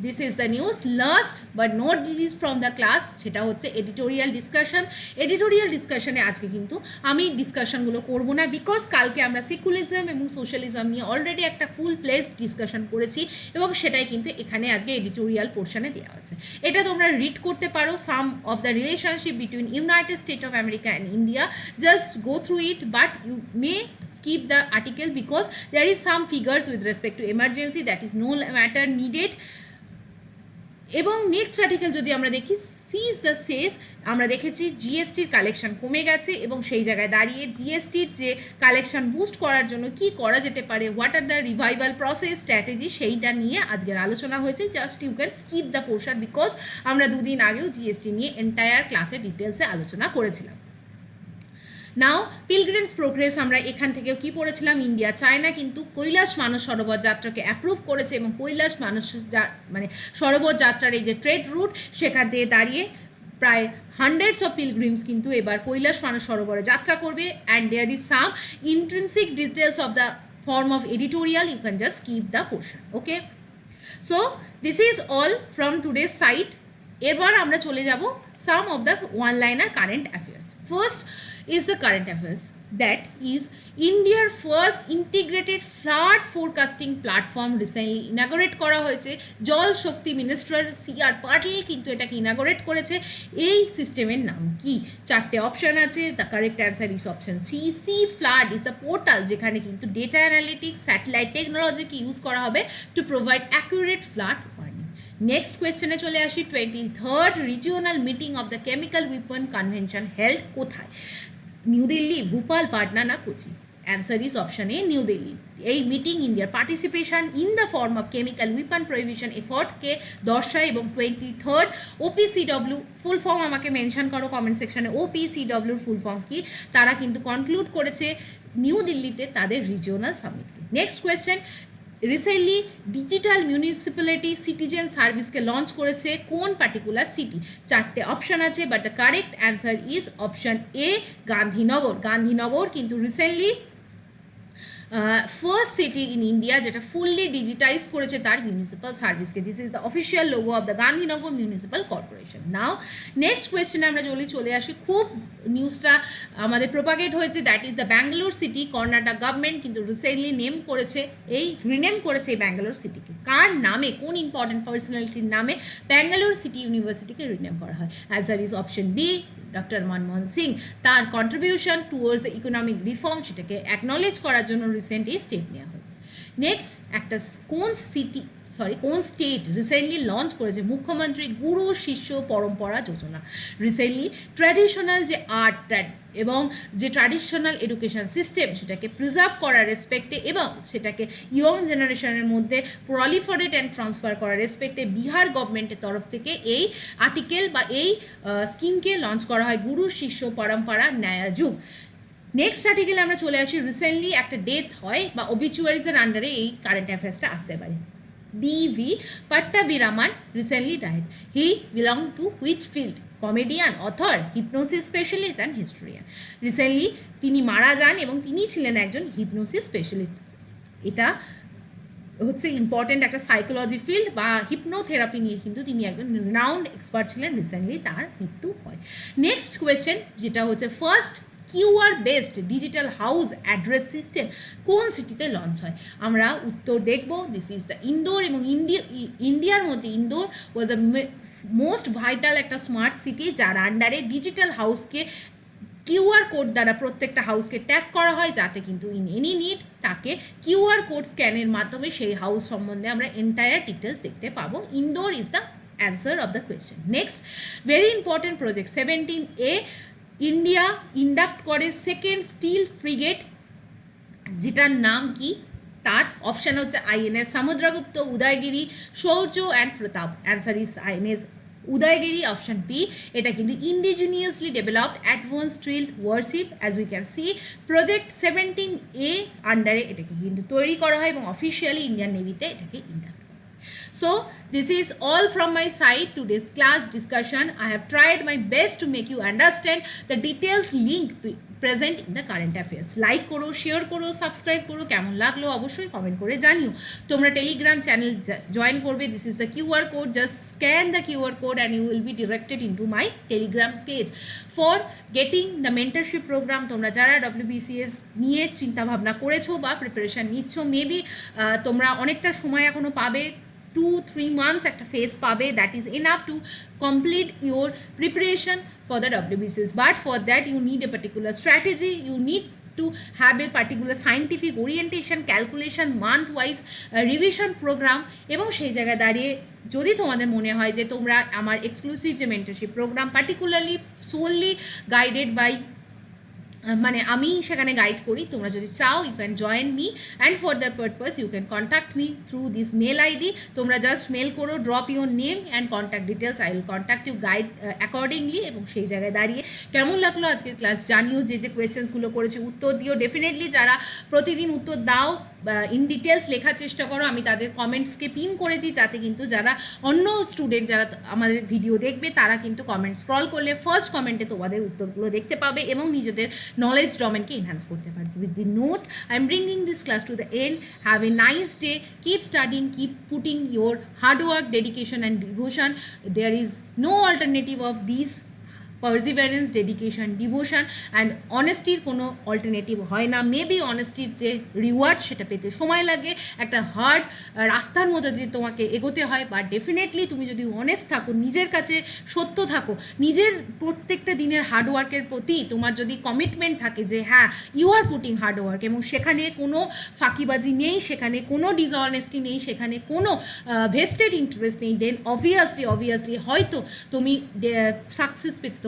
this is the news. Last but not list from the class, সেটা হচ্ছে এডিটোরিয়াল ডিসকাশন। এডিটোরিয়াল ডিসকাশনে আজকে কিন্তু আমি ডিসকাশনগুলো করবো না, বিকজ কালকে আমরা সেকুলারিজম এবং সোশ্যালিজম নিয়ে অলরেডি একটা ফুল ফ্লেজড ডিসকাশন করেছি এবং সেটাই কিন্তু এখানে আজকে এডিটোরিয়াল পোর্শনে দেওয়া আছে। এটা তোমরা রিড করতে পারো, some of the relationship between united state of America and India. Just go through it, but you may skip the article because there is some figures with respect to emergency that is no matter needed. এবং next article যদি আমরা দেখি, sees the সেস, আমরা দেখেছি জিএসটির collection কমে গেছে এবং সেই জায়গায় দাঁড়িয়ে জিএসটির যে কালেকশন বুস্ট করার জন্য কি করা যেতে পারে, what are the revival process strategy, সেইটা নিয়ে আজকের আলোচনা হয়েছে। Just you can skip the portion because আমরা দুদিন আগেও জিএসটি নিয়ে এন্টায়ার ক্লাসে ডিটেলসে আলোচনা করেছিলাম। নাও পিলগ্রিমস প্রোগ্রেস, আমরা এখান থেকেও কি পড়েছিলাম, ইন্ডিয়া চায়না কিন্তু কৈলাস মানস সরোবর যাত্রাকে অ্যাপ্রুভ করেছে এবং কৈলাস মানস মানে সরোবর যাত্রার এই যে ট্রেড রুট, সেখান থেকে দাঁড়িয়ে প্রায় হান্ড্রেডস অফ পিলগ্রিমস কিন্তু এবার কৈলাস মানস সরোবরে যাত্রা করবে। And there is some intrinsic details of the form of editorial, you can just skip the portion. Okay, so this is all from today's site. এবার আমরা চলে যাব some of the one liner current affairs. First is the current affairs, that is India's first integrated flood forecasting platform recently inaugurate করা হয়েছে। জল শক্তি minister CR Patil কিন্তু এটাকে ইনাগোরেট করেছে। এই সিস্টেমের নাম কি? চারটে অপশন আছে। The correct answer is option C. C flood is the portal যেখানে কিন্তু ডেটা অ্যানালিটিক্স স্যাটেলাইট টেকনোলজিকে ইউজ করা হবে to provide accurate flood warning. Next কোয়েশ্চেনে চলে আসি। 23rd regional meeting of the chemical weapon convention held কোথায়? নিউ দিল্লি, ভোপাল, পাটনা না Kochi? Answer is option A, New Delhi. এই মিটিং ইন্ডিয়ার participation in the form of chemical weapon prohibition এফর্টকে দর্শায় এবং 23rd OPCW ফুল ফর্ম আমাকে মেনশন করো কমেন্ট সেকশনে। OPCWর ফুল ফর্ম কি? তারা কিন্তু কনক্লুড করেছে নিউ দিল্লিতে তাদের রিজিওনাল সামিটকে। Next question, recently digital municipality citizen সার্ভিসকে লঞ্চ করেছে কোন পার্টিকুলার সিটি? চারটে অপশান আছে, but the correct answer is option A, Gandhinagar. Gandhinagar কিন্তু recently first city in India যেটা ফুললি ডিজিটাইজ করেছে তার মিউনিসিপ্যাল সার্ভিসকে। This is the official logo of the Gandhinagar municipal corporation. Now next কোয়েশ্চেনে আমরা চলে আসি। খুব নিউজটা আমাদের প্রোপাগেট হয়েছে, that is the Bangalore city. Karnataka government কিন্তু রিসেন্টলি রিনেম করেছে এই ব্যাঙ্গালোর সিটিকে। কার নামে, কোন ইম্পর্টেন্ট পার্সোনালিটির নামে ব্যাঙ্গালোর সিটি ইউনিভার্সিটিকে রিনেম করা হয়? Answer is option B, doctor Manmohan Singh. তার contribution towards the economic reform সেটাকে অ্যাকনলেজ করার জন্য রিসেন্ট এই স্টেপ নেওয়া হয়েছে। নেক্সট, একটা কোন স্টেট রিসেন্টলি লঞ্চ করেছে মুখ্যমন্ত্রী গুরু শিষ্য পরম্পরা যোজনা? রিসেন্টলি ট্র্যাডিশনাল যে আর্ট এবং যে ট্র্যাডিশনাল এডুকেশন সিস্টেম সেটাকে প্রিজার্ভ করার রেসপেক্টে এবং সেটাকে ইয়ং জেনারেশনের মধ্যে প্রলিফারেট অ্যান্ড ট্রান্সফার করার রেসপেক্টে বিহার গভর্নমেন্টের তরফ থেকে এই আর্টিকেল বা এই স্কিমকে লঞ্চ করা হয়, গুরু শিষ্য পরম্পরা ন্যায় যুগ। নেক্সট আর্টিকেলে আমরা চলে আসি। রিসেন্টলি একটা ডেথ হয় বা ওবিচুয়ারিজের আন্ডারে এই কারেন্ট অ্যাফেয়ার্সটা আসতে পারে। B.V. Pattabhiraman recently died. He belonged to which field? Comedian, author, hypnosis specialist and historian. Recently তিনি মারা যান এবং তিনি ছিলেন একজন হিপনোসিস স্পেশালিস্ট। এটা হচ্ছে ইম্পর্টেন্ট একটা সাইকোলজি ফিল্ড বা হিপনোথেরাপি নিয়ে কিন্তু তিনি একজন রিনাউন্ড এক্সপার্ট ছিলেন। রিসেন্টলি তার মৃত্যু হয়। নেক্সট কোয়েশ্চেন যেটা হচ্ছে, first QR based digital house address system কোন সিটিতে লঞ্চ হয়? আমরা উত্তর দেখব। দিস ইজ দ্য ইন্দোর এবং ইন্ডিয়ার মধ্যে ইন্দোর ওয়াজ আ মোস্ট ভাইটাল একটা স্মার্ট সিটি যার আন্ডারে ডিজিটাল হাউসকে QR কোড দ্বারা প্রত্যেকটা হাউসকে ট্যাগ করা হয় যাতে কিন্তু ইন এনি নিড তাকে QR কোড স্ক্যানের মাধ্যমে সেই হাউস সম্বন্ধে আমরা এন্টায়ার ডিটেলস দেখতে পাবো। Indore is the answer of the question. Next, very important project 17A India induct করে সেকেন্ড স্টিল ফ্রিগেট, যেটার নাম কি? তার অপশান হচ্ছে INS Samudragupta, Udaygiri, Shaurya and Pratap. Answer is INS Udaygiri, option B. এটা কিন্তু indigenously developed advance stealth warship as we can see. Project 17A আন্ডারে এটাকে কিন্তু তৈরি করা হয় এবং অফিসিয়ালি ইন্ডিয়ান নেভিতে এটাকে induct. So this is all from my side today's class discussion. I have tried my best to make you understand the details linked present in the current affairs. Like করো, share করো, subscribe করো, কেমন লাগলো অবশ্যই comment করে জানিও। তোমরা Telegram channel join করবে, this is the QR code, just scan the QR code and you will be directed into my Telegram page for getting the mentorship programme. তোমরা যারা WBCS নিয়ে চিন্তাভাবনা করেছো বা প্রিপারেশান নিচ্ছ, মেবি তোমরা অনেকটা সময় এখনও পাবে, 2-3 months একটা ফেজ পাবে, that is enough to complete your preparation for the WBCS. But for that you need a particular strategy, you need to have a particular scientific orientation, calculation, month wise revision program. এবং সেই জায়গায় দাঁড়িয়ে যদি তোমাদের মনে হয় যে তোমরা আমার এক্সক্লুসিভ যে mentorship programme particularly solely guided by মানে আমি সেখানে গাইড করি, তোমরা যদি চাও you can join me and for that purpose you can contact me through this mail ID. তোমরা জাস্ট মেল করো, drop your name and contact details, I will contact you guide accordingly. এবং সেই জায়গায় দাঁড়িয়ে কেমন লাগলো আজকের ক্লাস জানিও, যে যে কোয়েশ্চেন্সগুলো করেছে উত্তর দিও। ডেফিনেটলি যারা প্রতিদিন উত্তর দাও ইন ডিটেলস লেখার চেষ্টা করো, আমি তাদের কমেন্টসকে পিন করে দিই, যাতে কিন্তু যারা অন্য স্টুডেন্ট যারা আমাদের ভিডিও দেখবে তারা কিন্তু কমেন্ট স্ক্রল করলে ফার্স্ট কমেন্টে তোমাদের উত্তরগুলো দেখতে পাবে এবং নিজেদের knowledge domain enhance korte parbe. With the note, I am bringing this class to the end. Have a nice day. Keep studying, keep putting your hard work, dedication and devotion. There is no alternative of these perseverance, dedication, devotion and honesty কোনো alternative হয় না। Maybe অনেস্টির যে reward সেটা পেতে সময় লাগে, একটা hard রাস্তার মধ্যে দিয়ে তোমাকে এগোতে হয়, বা ডেফিনেটলি তুমি যদি অনেস্ট থাকো, নিজের কাছে সত্য থাকো, নিজের প্রত্যেকটা দিনের হার্ডওয়ার্কের প্রতি তোমার যদি কমিটমেন্ট থাকে যে হ্যাঁ ইউ আর পুটিং হার্ডওয়ার্ক, এবং সেখানে কোনো ফাঁকিবাজি নেই, সেখানে কোনো ডিসঅনেস্টি নেই, সেখানে কোনো ভেস্টেড ইন্টারেস্ট নেই, দেন অবভিয়াসলি হয়তো তুমি সাকসেস পেতে